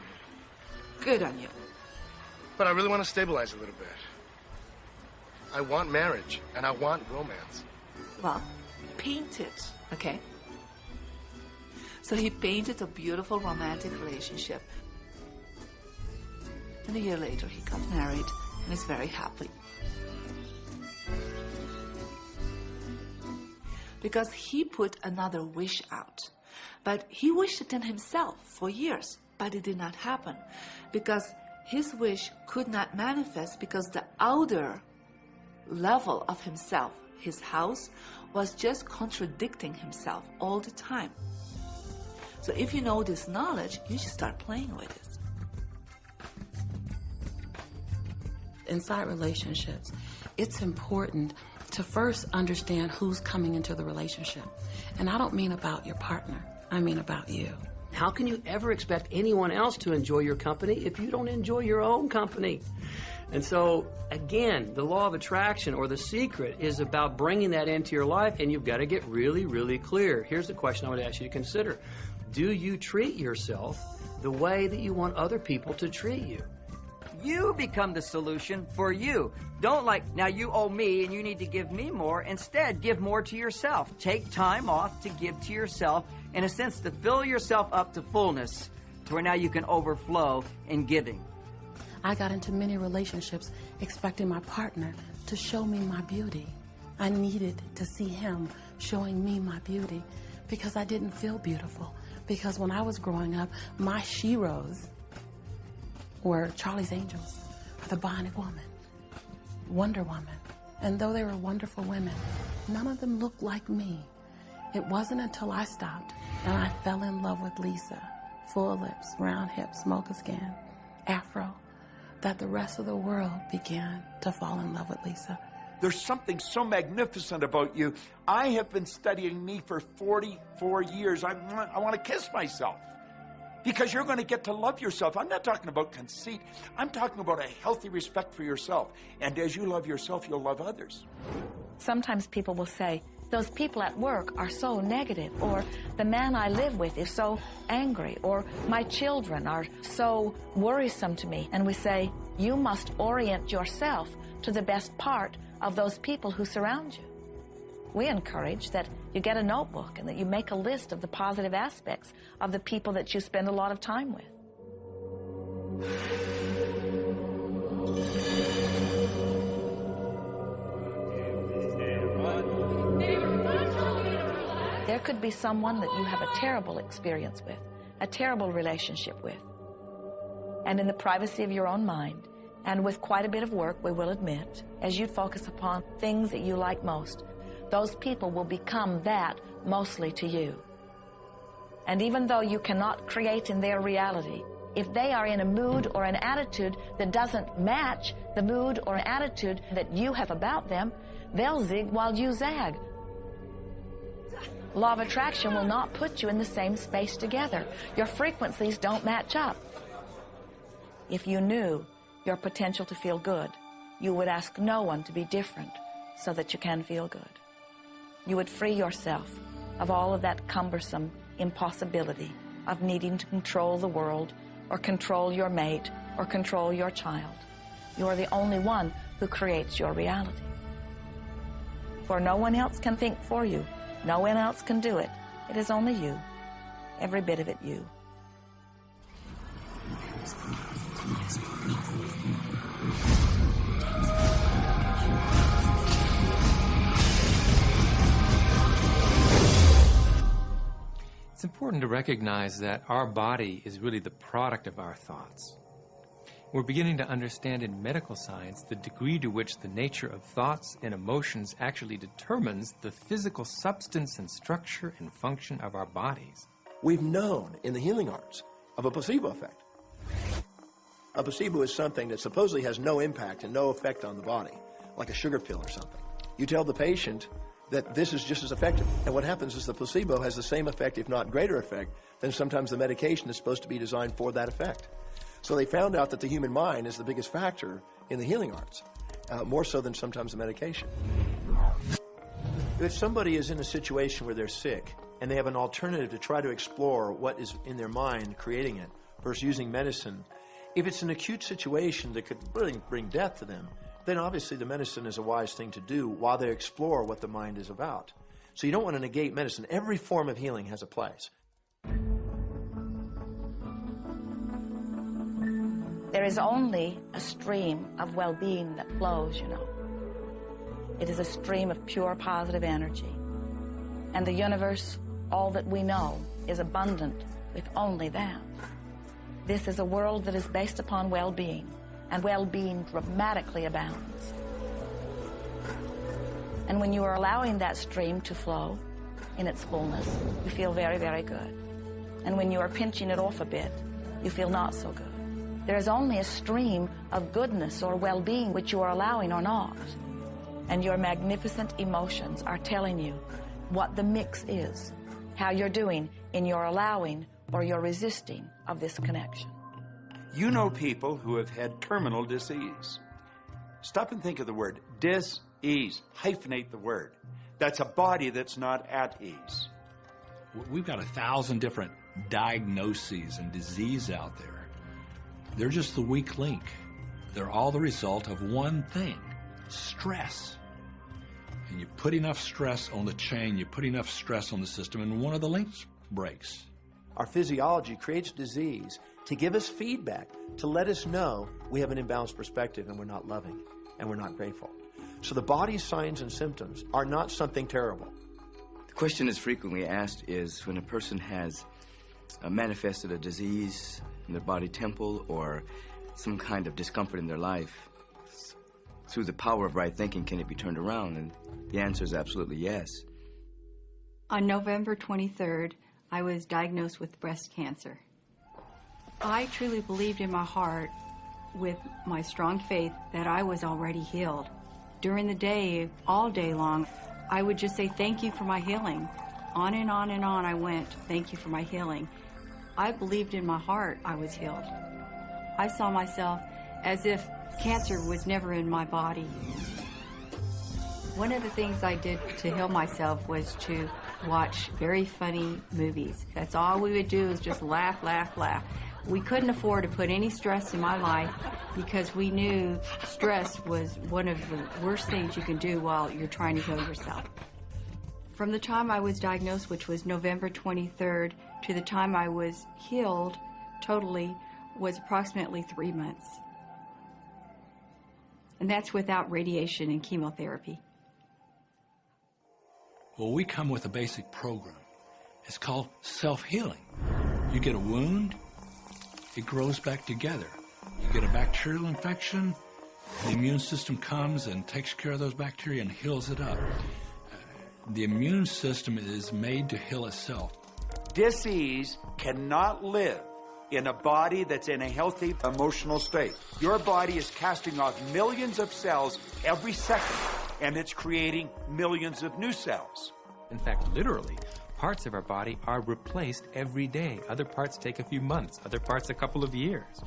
Good on you. But I really want to stabilize a little bit. I want marriage, and I want romance. Well, paint it, okay? So he painted a beautiful romantic relationship. And a year later, he got married and is very happy. Because he put another wish out. But he wished it in himself for years, but it did not happen. Because his wish could not manifest because the outer level of himself, his house, was just contradicting himself all the time. So if you know this knowledge, you should start playing with it. Inside relationships, it's important to first understand who's coming into the relationship. And I don't mean about your partner, I mean about you. How can you ever expect anyone else to enjoy your company if you don't enjoy your own company? And so, again, the law of attraction or the secret is about bringing that into your life, and you've got to get really, really clear. Here's the question I would ask you to consider. Do you treat yourself the way that you want other people to treat you? You become the solution for you. Don't now you owe me and you need to give me more. Instead, give more to yourself. Take time off to give to yourself, in a sense, to fill yourself up to fullness, to where now you can overflow in giving. I got into many relationships expecting my partner to show me my beauty. I needed to see him showing me my beauty because I didn't feel beautiful. Because when I was growing up, my sheroes were Charlie's Angels, or the Bionic Woman, Wonder Woman. And though they were wonderful women, none of them looked like me. It wasn't until I stopped and I fell in love with Lisa, full lips, round hips, mocha skin, afro, that the rest of the world began to fall in love with Lisa. There's something so magnificent about you. I have been studying me for 44 years. I want to kiss myself. Because you're going to get to love yourself. I'm not talking about conceit. I'm talking about a healthy respect for yourself. And as you love yourself, you'll love others. Sometimes people will say, those people at work are so negative, or the man I live with is so angry, or my children are so worrisome to me. And we say, you must orient yourself to the best part of those people who surround you. We encourage that you get a notebook and that you make a list of the positive aspects of the people that you spend a lot of time with. There could be someone that you have a terrible experience with, a terrible relationship with. And in the privacy of your own mind, and with quite a bit of work, we will admit, as you focus upon things that you like most, those people will become that mostly to you. And even though you cannot create in their reality, if they are in a mood or an attitude that doesn't match the mood or attitude that you have about them, they'll zig while you zag. Law of attraction will not put you in the same space together. Your frequencies don't match up. If you knew your potential to feel good, you would ask no one to be different so that you can feel good. You would free yourself of all of that cumbersome impossibility of needing to control the world or control your mate or control your child. You are the only one who creates your reality. For no one else can think for you. No one else can do it. It is only you. Every bit of it you. It's important to recognize that our body is really the product of our thoughts. We're beginning to understand in medical science the degree to which the nature of thoughts and emotions actually determines the physical substance and structure and function of our bodies. We've known in the healing arts of a placebo effect. A placebo is something that supposedly has no impact and no effect on the body, like a sugar pill or something. You tell the patient that this is just as effective. And what happens is the placebo has the same effect, if not greater effect, than sometimes the medication is supposed to be designed for that effect. So they found out that the human mind is the biggest factor in the healing arts. more so than sometimes the medication. If somebody is in a situation where they're sick and they have an alternative to try to explore what is in their mind creating it versus using medicine, if it's an acute situation that could really bring death to them, then obviously the medicine is a wise thing to do while they explore what the mind is about. So you don't want to negate medicine. Every form of healing has a place. There is only a stream of well-being that flows, you know. It is a stream of pure positive energy. And the universe, all that we know, is abundant with only that. This is a world that is based upon well-being, and well-being dramatically abounds. And when you are allowing that stream to flow in its fullness, you feel very, very good. And when you are pinching it off a bit, you feel not so good. There is only a stream of goodness or well-being which you are allowing or not. And your magnificent emotions are telling you what the mix is, how you're doing in your allowing or your resisting of this connection. You know people who have had terminal disease. Stop and think of the word dis-ease. Hyphenate the word. That's a body that's not at ease. We've got 1,000 different diagnoses and disease out there. They're just the weak link. They're all the result of one thing: stress. And you put enough stress on the chain, you put enough stress on the system, and one of the links breaks. Our physiology creates disease to give us feedback, to let us know we have an imbalanced perspective and we're not loving and we're not grateful. So the body's signs and symptoms are not something terrible. The question that's frequently asked is when a person has manifested a disease in their body temple or some kind of discomfort in their life, through the power of right thinking, can it be turned around? And the answer is absolutely yes. On November 23rd, I was diagnosed with breast cancer. I truly believed in my heart, with my strong faith, that I was already healed. During the day, all day long, I would just say, thank you for my healing. On and on and on I went, thank you for my healing. I believed in my heart I was healed. I saw myself as if cancer was never in my body. One of the things I did to heal myself was to watch very funny movies. That's all we would do, is just laugh, laugh, laugh. We couldn't afford to put any stress in my life because we knew stress was one of the worst things you can do while you're trying to heal yourself. From the time I was diagnosed, which was November 23rd, to the time I was healed totally was approximately 3 months. And that's without radiation and chemotherapy. Well, we come with a basic program. It's called self-healing. You get a wound, it grows back together. You get a bacterial infection, the immune system comes and takes care of those bacteria and heals it up. The immune system is made to heal itself. Dis-ease cannot live in a body that's in a healthy emotional state. Your body is casting off millions of cells every second, and it's creating millions of new cells. In fact, literally, parts of our body are replaced every day. Other parts take a few months, other parts a couple of years.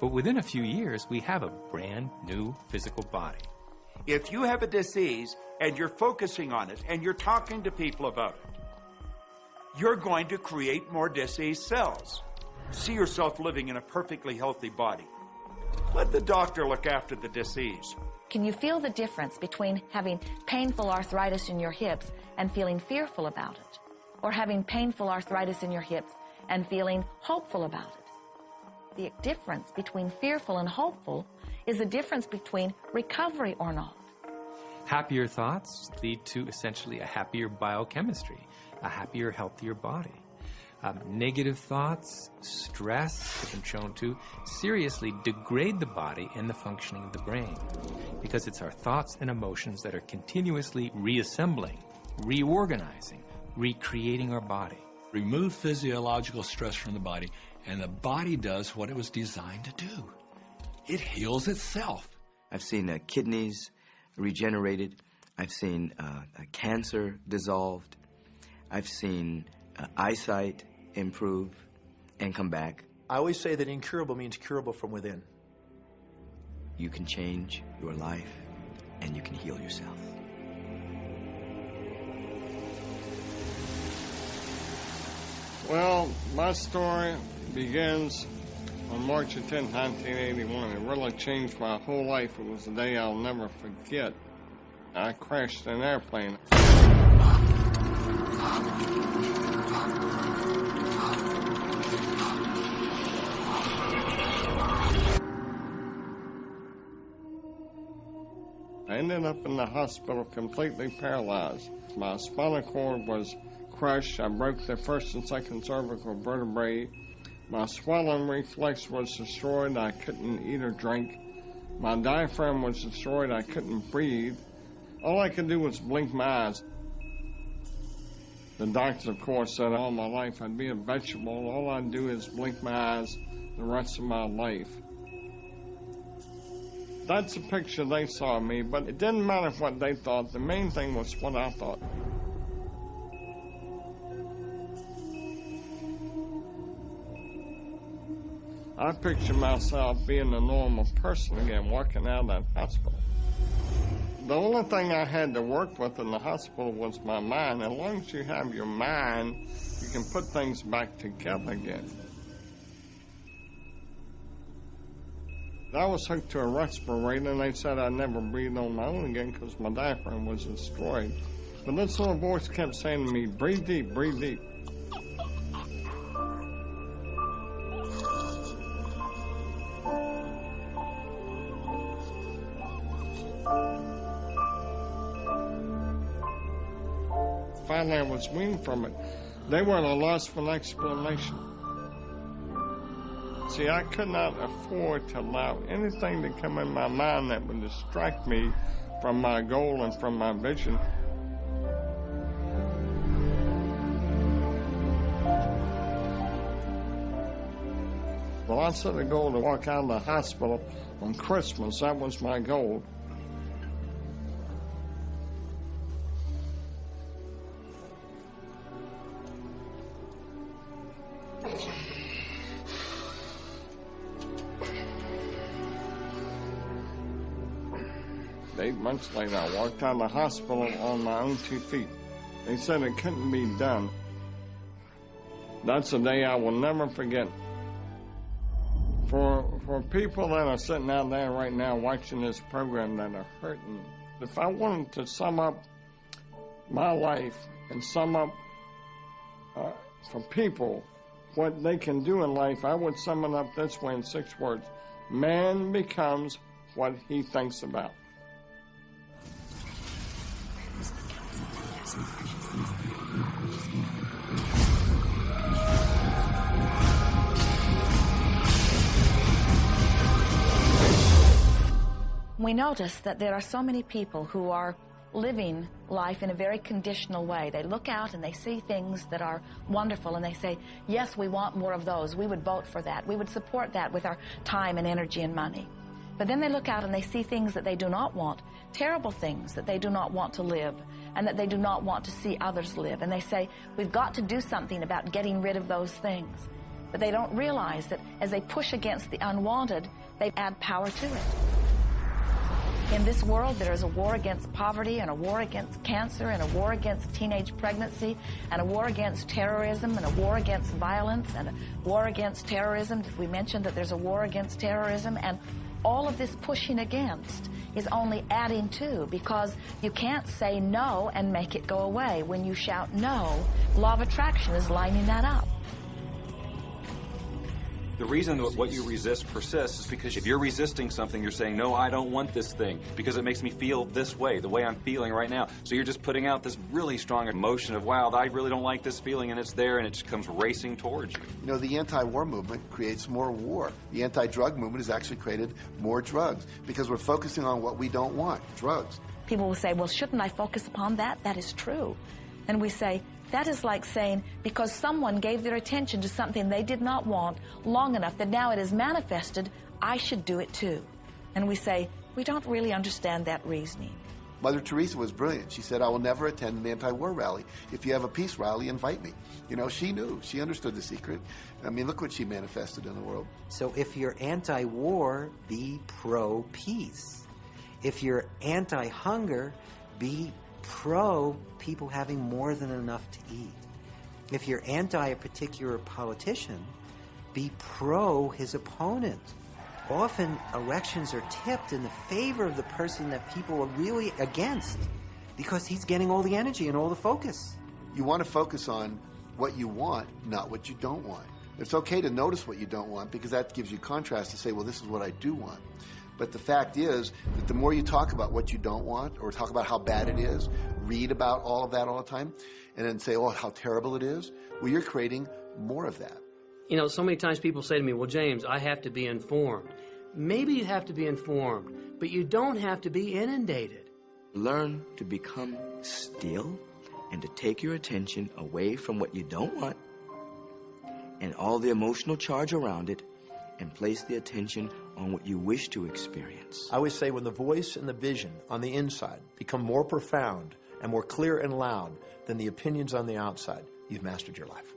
But within a few years, we have a brand new physical body. If you have a disease and you're focusing on it and you're talking to people about it, you're going to create more disease cells. See yourself living in a perfectly healthy body. Let the doctor look after the disease. Can you feel the difference between having painful arthritis in your hips and feeling fearful about it, or having painful arthritis in your hips and feeling hopeful about it? The difference between fearful and hopeful is the difference between recovery or not. Happier thoughts lead to essentially a happier biochemistry, a happier, healthier body. Negative thoughts, stress, has been shown to seriously degrade the body and the functioning of the brain, because it's our thoughts and emotions that are continuously reassembling, reorganizing, recreating our body. Remove physiological stress from the body, and the body does what it was designed to do. It heals itself. I've seen kidneys regenerated. I've seen cancer dissolved. I've seen eyesight improve and come back. I always say that incurable means curable from within. You can change your life and you can heal yourself. Well, my story begins on March 10, 1981. It really changed my whole life. It was a day I'll never forget. I crashed an airplane. I ended up in the hospital completely paralyzed. My spinal cord was crushed. I broke the first and second cervical vertebrae. My swallowing reflex was destroyed. I couldn't eat or drink. My diaphragm was destroyed. I couldn't breathe. All I could do was blink my eyes. The doctors, of course, said all my life I'd be a vegetable. All I'd do is blink my eyes the rest of my life. That's the picture they saw of me, but it didn't matter what they thought. The main thing was what I thought. I picture myself being a normal person again, walking out of that hospital. The only thing I had to work with in the hospital was my mind. As long as you have your mind, you can put things back together again. I was hooked to a respirator, and they said I'd never breathe on my own again because my diaphragm was destroyed. But this little voice kept saying to me, breathe deep, breathe deep. Finally, I was weaned from it. They were at a loss for an explanation. See, I could not afford to allow anything to come in my mind that would distract me from my goal and from my vision. Well, I set a goal to walk out of the hospital on Christmas. That was my goal. Months later, I walked out of the hospital on my own 2 feet. They said it couldn't be done. That's a day I will never forget. For people that are sitting out there right now watching this program that are hurting, if I wanted to sum up my life and sum up for people what they can do in life, I would sum it up this way in 6 words. Man becomes what he thinks about. We notice that there are so many people who are living life in a very conditional way. They look out and they see things that are wonderful and they say, yes, we want more of those. We would vote for that. We would support that with our time and energy and money. But then they look out and they see things that they do not want, terrible things that they do not want to live and that they do not want to see others live. And they say, we've got to do something about getting rid of those things. But they don't realize that as they push against the unwanted, they add power to it. In this world, there is a war against poverty and a war against cancer and a war against teenage pregnancy and a war against terrorism and a war against violence and a war against terrorism. We mentioned that there's a war against terrorism, and all of this pushing against is only adding to, because you can't say no and make it go away. When you shout no, law of attraction is lining that up. The reason that what you resist persists is because if you're resisting something, you're saying, no, I don't want this thing because it makes me feel this way, the way I'm feeling right now. So you're just putting out this really strong emotion of, wow, I really don't like this feeling, and it's there, and it just comes racing towards you. You know, the anti-war movement creates more war. The anti-drug movement has actually created more drugs because we're focusing on what we don't want, drugs. People will say, well, shouldn't I focus upon that? That is true. And we say, that is like saying, because someone gave their attention to something they did not want long enough that now it is manifested, I should do it too. And we say, we don't really understand that reasoning. Mother Teresa was brilliant. She said, I will never attend an anti-war rally. If you have a peace rally, invite me. You know, she knew. She understood the secret. I mean, look what she manifested in the world. So if you're anti-war, be pro-peace. If you're anti-hunger, be pro people having more than enough to eat. If you're anti a particular politician, be pro his opponent. Often elections are tipped in the favor of the person that people are really against because he's getting all the energy and all the focus. You want to focus on what you want, not what you don't want. It's okay to notice what you don't want because that gives you contrast to say, well, this is what I do want. But the fact is that the more you talk about what you don't want or talk about how bad it is, read about all of that all the time, and then say, oh, how terrible it is, well, you're creating more of that. You know, so many times people say to me, well, James, I have to be informed. Maybe you have to be informed, but you don't have to be inundated. Learn to become still and to take your attention away from what you don't want and all the emotional charge around it and place the attention on what you wish to experience. I always say when the voice and the vision on the inside become more profound and more clear and loud than the opinions on the outside, you've mastered your life.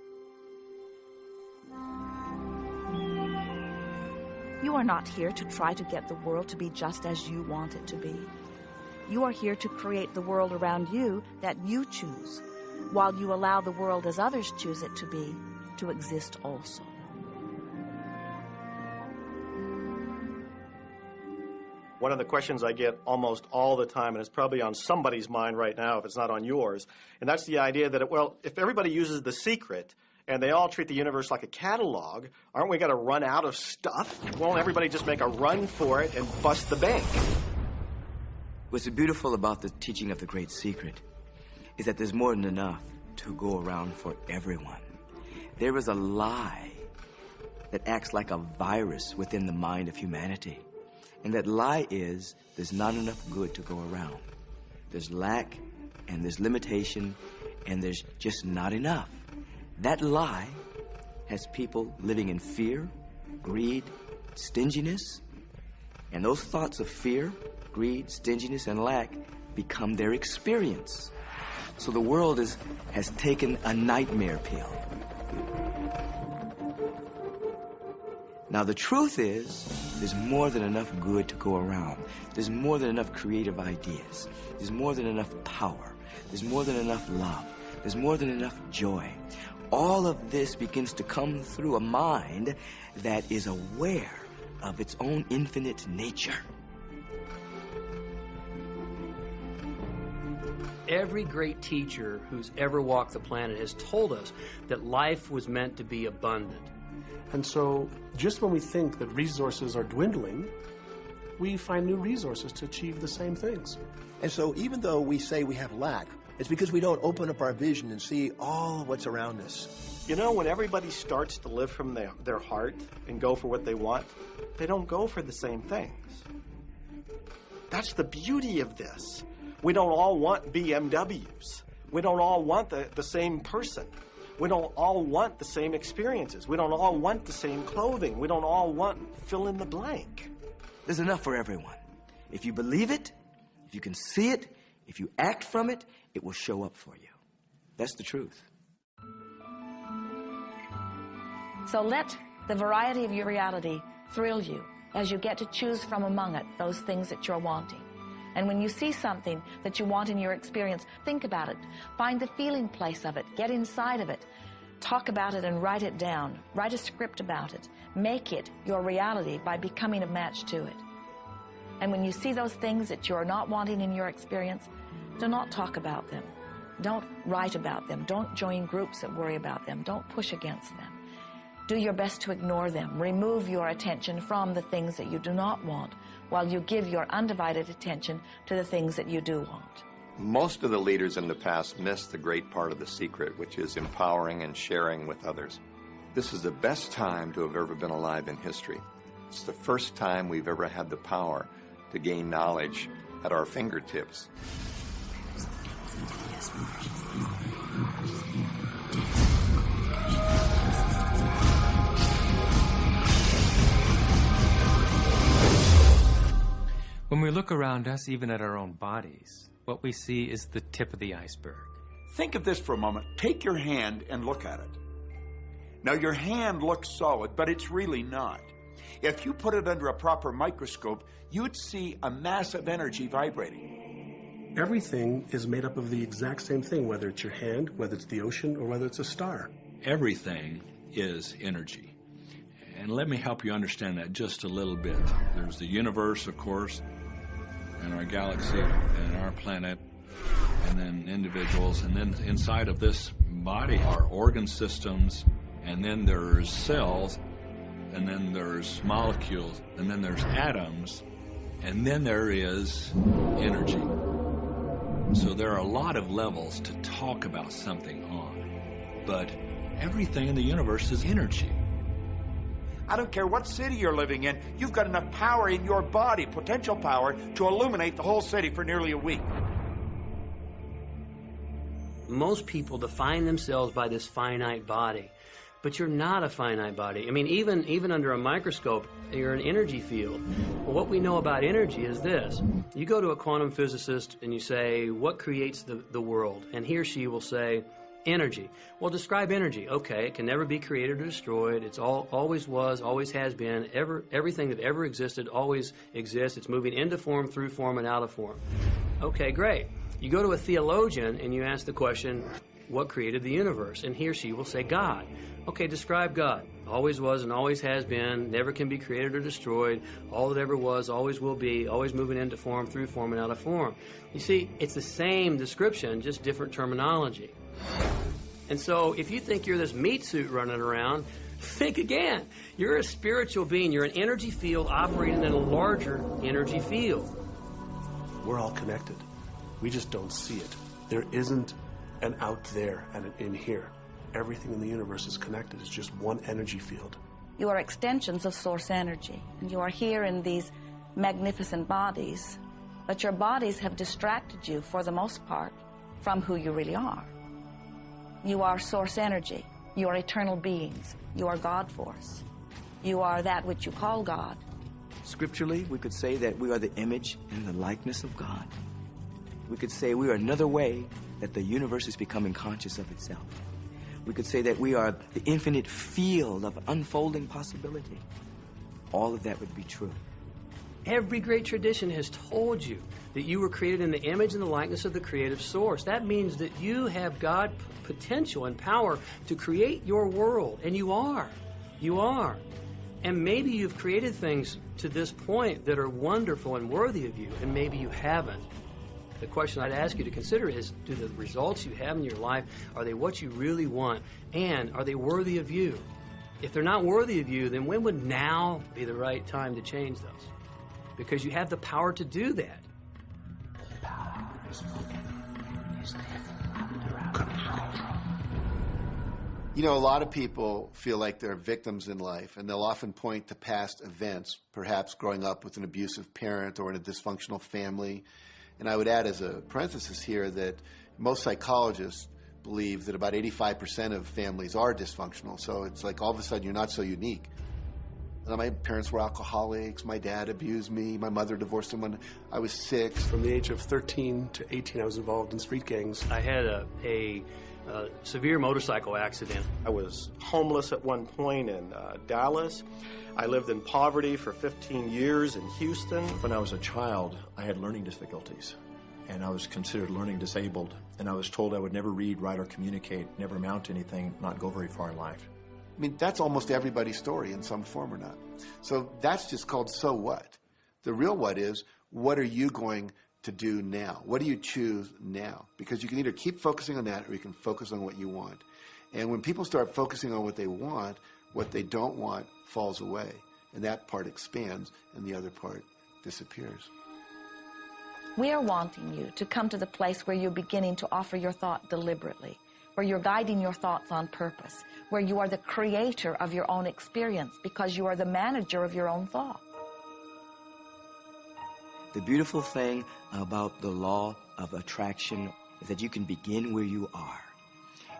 You are not here to try to get the world to be just as you want it to be. You are here to create the world around you that you choose, while you allow the world as others choose it to be, to exist also. One of the questions I get almost all the time, and it's probably on somebody's mind right now if it's not on yours, and that's the idea that, well, if everybody uses The Secret and they all treat the universe like a catalog, aren't we going to run out of stuff? Won't everybody just make a run for it and bust the bank? What's beautiful about the teaching of the Great Secret is that there's more than enough to go around for everyone. There is a lie that acts like a virus within the mind of humanity. And that lie is there's not enough good to go around. There's lack, and there's limitation, and there's just not enough. That lie has people living in fear, greed, stinginess, and those thoughts of fear, greed, stinginess, and lack become their experience. So the world has taken a nightmare pill. Now, the truth is, there's more than enough good to go around. There's more than enough creative ideas. There's more than enough power. There's more than enough love. There's more than enough joy. All of this begins to come through a mind that is aware of its own infinite nature. Every great teacher who's ever walked the planet has told us that life was meant to be abundant. And so just when we think that resources are dwindling, we find new resources to achieve the same things. And so even though we say we have lack, it's because we don't open up our vision and see all of what's around us. You know, when everybody starts to live from their heart and go for what they want, they don't go for the same things. That's the beauty of this. We don't all want BMWs. We don't all want the same person. We don't all want the same experiences. We don't all want the same clothing. We don't all want fill in the blank. There's enough for everyone. If you believe it, if you can see it, if you act from it, it will show up for you. That's the truth. So let the variety of your reality thrill you as you get to choose from among it those things that you're wanting. And when you see something that you want in your experience, think about it. Find the feeling place of it. Get inside of it. Talk about it and write it down. Write a script about it. Make it your reality by becoming a match to it. And when you see those things that you're not wanting in your experience, do not talk about them. Don't write about them. Don't join groups that worry about them. Don't push against them. Do your best to ignore them. Remove your attention from the things that you do not want while you give your undivided attention to the things that you do want. Most of the leaders in the past missed the great part of the secret, which is empowering and sharing with others. This is the best time to have ever been alive in history. It's the first time we've ever had the power to gain knowledge at our fingertips. When we look around us, even at our own bodies, what we see is the tip of the iceberg. Think of this for a moment. Take your hand and look at it. Now, your hand looks solid, but it's really not. If you put it under a proper microscope, you'd see a massive energy vibrating. Everything is made up of the exact same thing, whether it's your hand, whether it's the ocean, or whether it's a star. Everything is energy. And let me help you understand that just a little bit. There's the universe, of course, and our galaxy, and our planet, and then individuals, and then inside of this body are organ systems, and then there's cells, and then there's molecules, and then there's atoms, and then there is energy. So there are a lot of levels to talk about something on, but everything in the universe is energy. I don't care what city you're living in, you've got enough power in your body, potential power, to illuminate the whole city for nearly a week. Most people define themselves by this finite body, but you're not a finite body. I mean, even under a microscope, you're an energy field. Well, what we know about energy is this. You go to a quantum physicist and you say, what creates the world? And he or she will say, energy. Well, describe energy. Okay, it can never be created or destroyed. It's always was, always has been. Everything that ever existed always exists. It's moving into form, through form, and out of form. Okay, great. You go to a theologian and you ask the question, what created the universe? And he or she will say, God. Okay, describe God. Always was and always has been, never can be created or destroyed, all that ever was, always will be, always moving into form, through form, and out of form. You see, it's the same description, just different terminology. And so if you think you're this meat suit running around, think again. You're a spiritual being. You're an energy field operating in a larger energy field. We're all connected. We just don't see it. There isn't an out there and an in here. Everything in the universe is connected. It's just one energy field. You are extensions of source energy, and you are here in these magnificent bodies, but your bodies have distracted you, for the most part, from who you really are. You are source energy. You are eternal beings. You are God force. You are that which you call God. Scripturally, we could say that we are the image and the likeness of God. We could say we are another way that the universe is becoming conscious of itself. We could say that we are the infinite field of unfolding possibility. All of that would be true. Every great tradition has told you that you were created in the image and the likeness of the creative source. That means that you have God potential and power to create your world, and you are. You are. And maybe you've created things to this point that are wonderful and worthy of you, and maybe you haven't. The question I'd ask you to consider is, do the results you have in your life, are they what you really want? And are they worthy of you? If they're not worthy of you, then when would now be the right time to change those? Because you have the power to do that. You know, a lot of people feel like they're victims in life, and they'll often point to past events, perhaps growing up with an abusive parent or in a dysfunctional family. And I would add as a parenthesis here that most psychologists believe that about 85% of families are dysfunctional. So it's like all of a sudden you're not so unique. My parents were alcoholics, my dad abused me, my mother divorced him when I was 6. From the age of 13 to 18, I was involved in street gangs. I had a severe motorcycle accident. I was homeless at one point in Dallas. I lived in poverty for 15 years in Houston. When I was a child, I had learning difficulties, and I was considered learning disabled, and I was told I would never read, write, or communicate, never amount to anything, not go very far in life. I mean, that's almost everybody's story in some form or not. So that's just called so what. The real what is, what are you going to do now? What do you choose now? Because you can either keep focusing on that or you can focus on what you want. And when people start focusing on what they want, what they don't want falls away. And that part expands and the other part disappears. We are wanting you to come to the place where you're beginning to offer your thought deliberately, where you're guiding your thoughts on purpose, where you are the creator of your own experience because you are the manager of your own thought. The beautiful thing about the law of attraction is that you can begin where you are,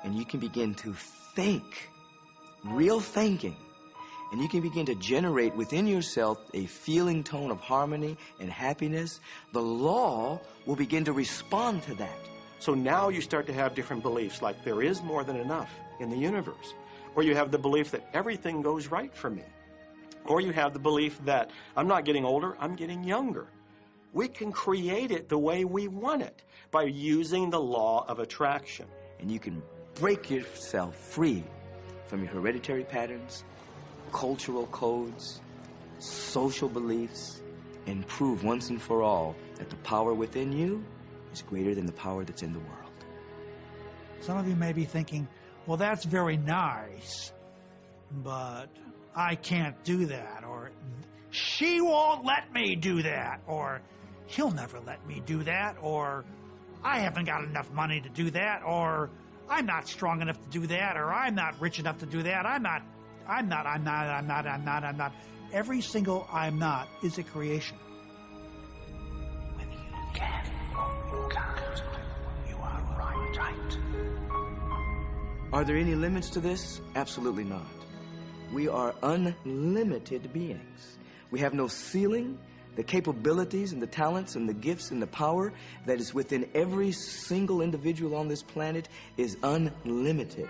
and you can begin to think, real thinking, and you can begin to generate within yourself a feeling tone of harmony and happiness. The law will begin to respond to that. So now you start to have different beliefs, like there is more than enough in the universe, or you have the belief that everything goes right for me. Or you have the belief that I'm not getting older, I'm getting younger. We can create it the way we want it by using the law of attraction. And you can break yourself free from your hereditary patterns, cultural codes, social beliefs, and prove once and for all that the power within you is greater than the power that's in the world. Some of you may be thinking, well, that's very nice, but I can't do that, or she won't let me do that, or he'll never let me do that, or I haven't got enough money to do that, or I'm not strong enough to do that, or I'm not rich enough to do that, I'm not. Every single I'm not is a creation. Whether you can or you can't, you are right. Are there any limits to this? Absolutely not. We are unlimited beings. We have no ceiling. The capabilities and the talents and the gifts and the power that is within every single individual on this planet is unlimited.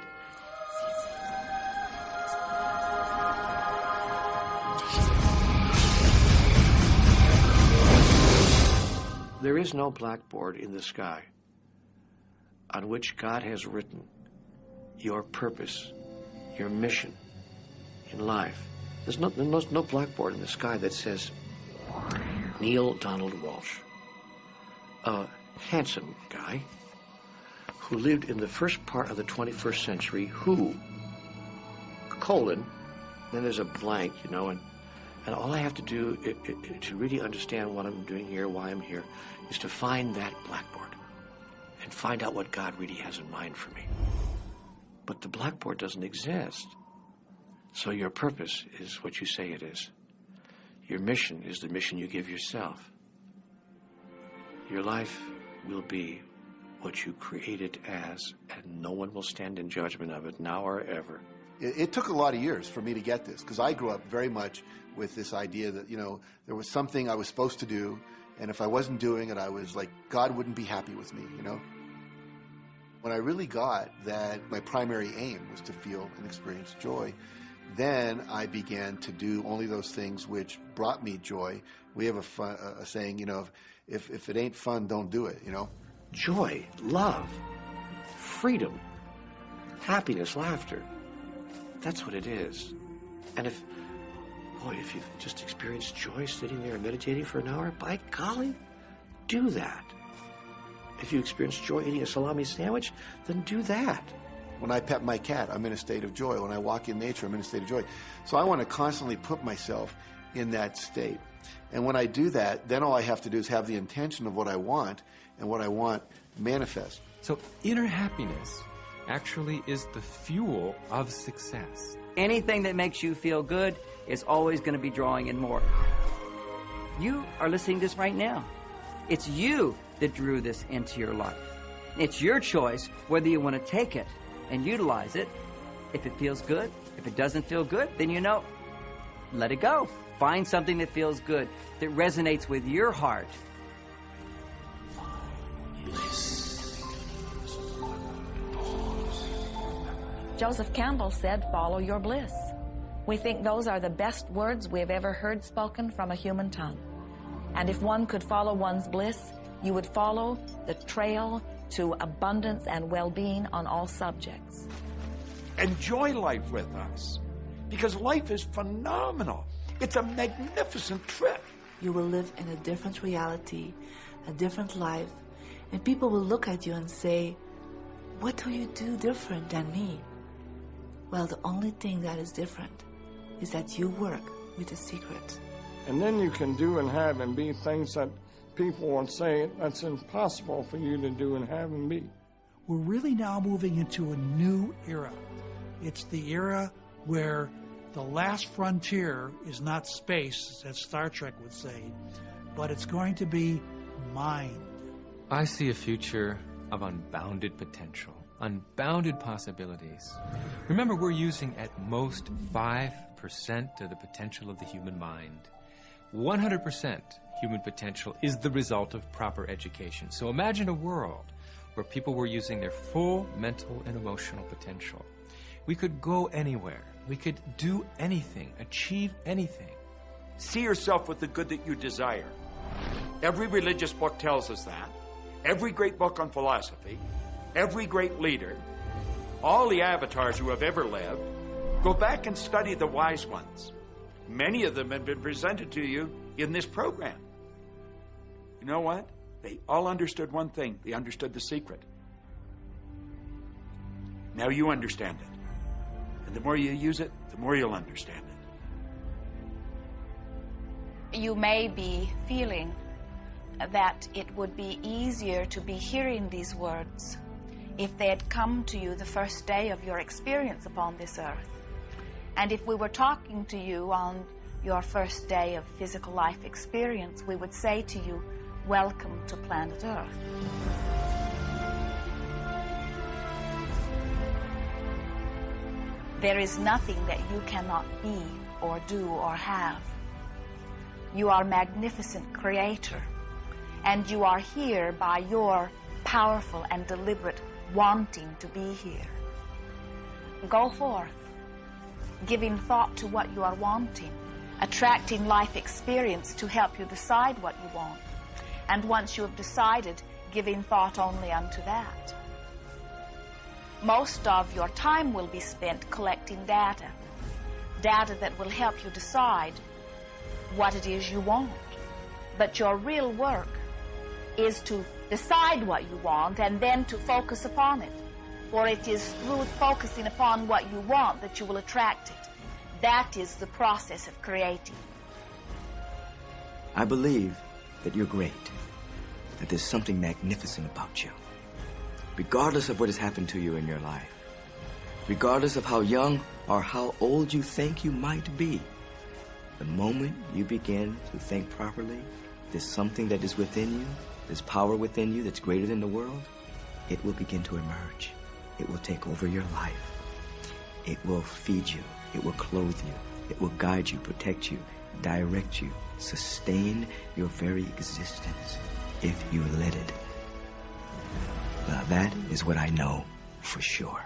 There is no blackboard in the sky on which God has written your purpose, your mission in life. There's no blackboard in the sky that says Neil Donald Walsh, a handsome guy who lived in the first part of the 21st century, who, colon, then there's a blank, you know, and all I have to do to really understand what I'm doing here, why I'm here, is to find that blackboard and find out what God really has in mind for me. But the blackboard doesn't exist. So your purpose is what you say it is. Your mission is the mission you give yourself. Your life will be what you create it as, and no one will stand in judgment of it, now or ever. It took a lot of years for me to get this, because I grew up very much with this idea that, you know, there was something I was supposed to do, and if I wasn't doing it, I was like, God wouldn't be happy with me, you know? When I really got that my primary aim was to feel and experience joy, then I began to do only those things which brought me joy. We have a saying, you know, if it ain't fun, don't do it, you know? Joy, love, freedom, happiness, laughter. That's what it is. And if you've just experienced joy sitting there and meditating for an hour, by golly, do that. If you experience joy eating a salami sandwich, then do that. When I pet my cat, I'm in a state of joy. When I walk in nature, I'm in a state of joy. So I want to constantly put myself in that state. And when I do that, then all I have to do is have the intention of what I want, and what I want manifest. So inner happiness actually is the fuel of success. Anything that makes you feel good is always going to be drawing in more. You are listening to this right now. It's you that drew this into your life. It's your choice whether you want to take it and utilize it. If it feels good, if it doesn't feel good, then you know, let it go. Find something that feels good, that resonates with your heart. Joseph Campbell said, "Follow your bliss." We think those are the best words we have ever heard spoken from a human tongue. And if one could follow one's bliss, you would follow the trail to abundance and well-being on all subjects. Enjoy life with us, because life is phenomenal. It's a magnificent trip. You will live in a different reality, a different life, and people will look at you and say, "What do you do different than me?" Well, the only thing that is different is that you work with the secret. And then you can do and have and be things that people would say that's impossible for you to do and have and be. We're really now moving into a new era. It's the era where the last frontier is not space, as Star Trek would say, but it's going to be mind. I see a future of unbounded potential, unbounded possibilities. Remember, we're using at most 5% of the potential of the human mind. 100% human potential is the result of proper education. So imagine a world where people were using their full mental and emotional potential, We could go anywhere. We could do anything, achieve anything. See yourself with the good that you desire. Every religious book tells us that. Every great book on philosophy, every great leader, all the avatars who have ever lived. Go back and study the wise ones. Many of them have been presented to you in this program. You know what? They all understood one thing. They understood the secret. Now you understand it. And the more you use it, the more you'll understand it. You may be feeling that it would be easier to be hearing these words if they had come to you the first day of your experience upon this earth. And if we were talking to you on your first day of physical life experience, we would say to you, welcome to planet Earth. There is nothing that you cannot be or do or have. You are a magnificent creator, and you are here by your powerful and deliberate wanting to be here. Go forth, giving thought to what you are wanting, attracting life experience to help you decide what you want. And once you have decided, giving thought only unto that. Most of your time will be spent collecting data that will help you decide what it is you want. But your real work is to decide what you want and then to focus upon it. For it is through focusing upon what you want that you will attract it. That is the process of creating. I believe that you're great, that there's something magnificent about you. Regardless of what has happened to you in your life, regardless of how young or how old you think you might be, the moment you begin to think properly, there's something that is within you, there's power within you that's greater than the world, it will begin to emerge. It will take over your life. It will feed you. It will clothe you. It will guide you, protect you, direct you, sustain your very existence if you let it. Now that is what I know for sure.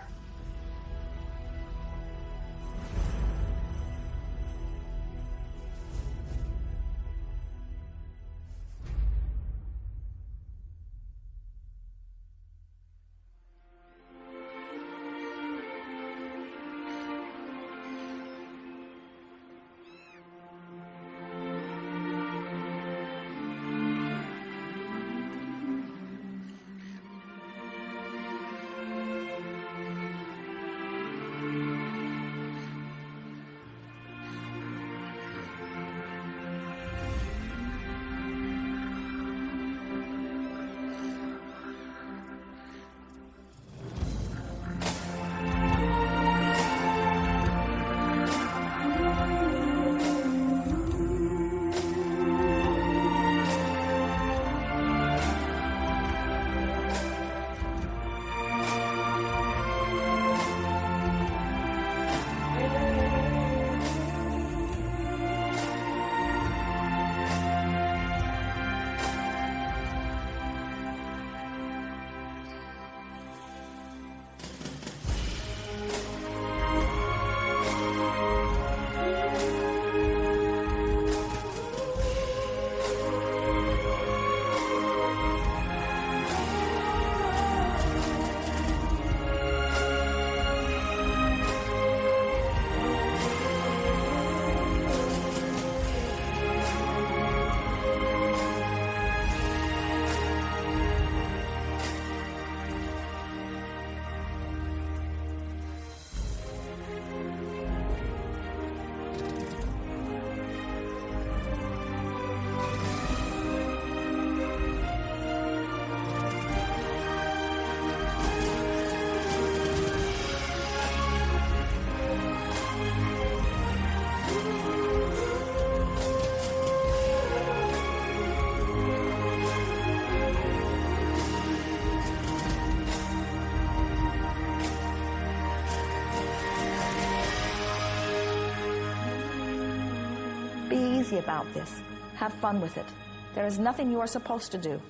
About this. Have fun with it. There is nothing you are supposed to do,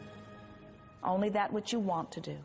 only that which you want to do.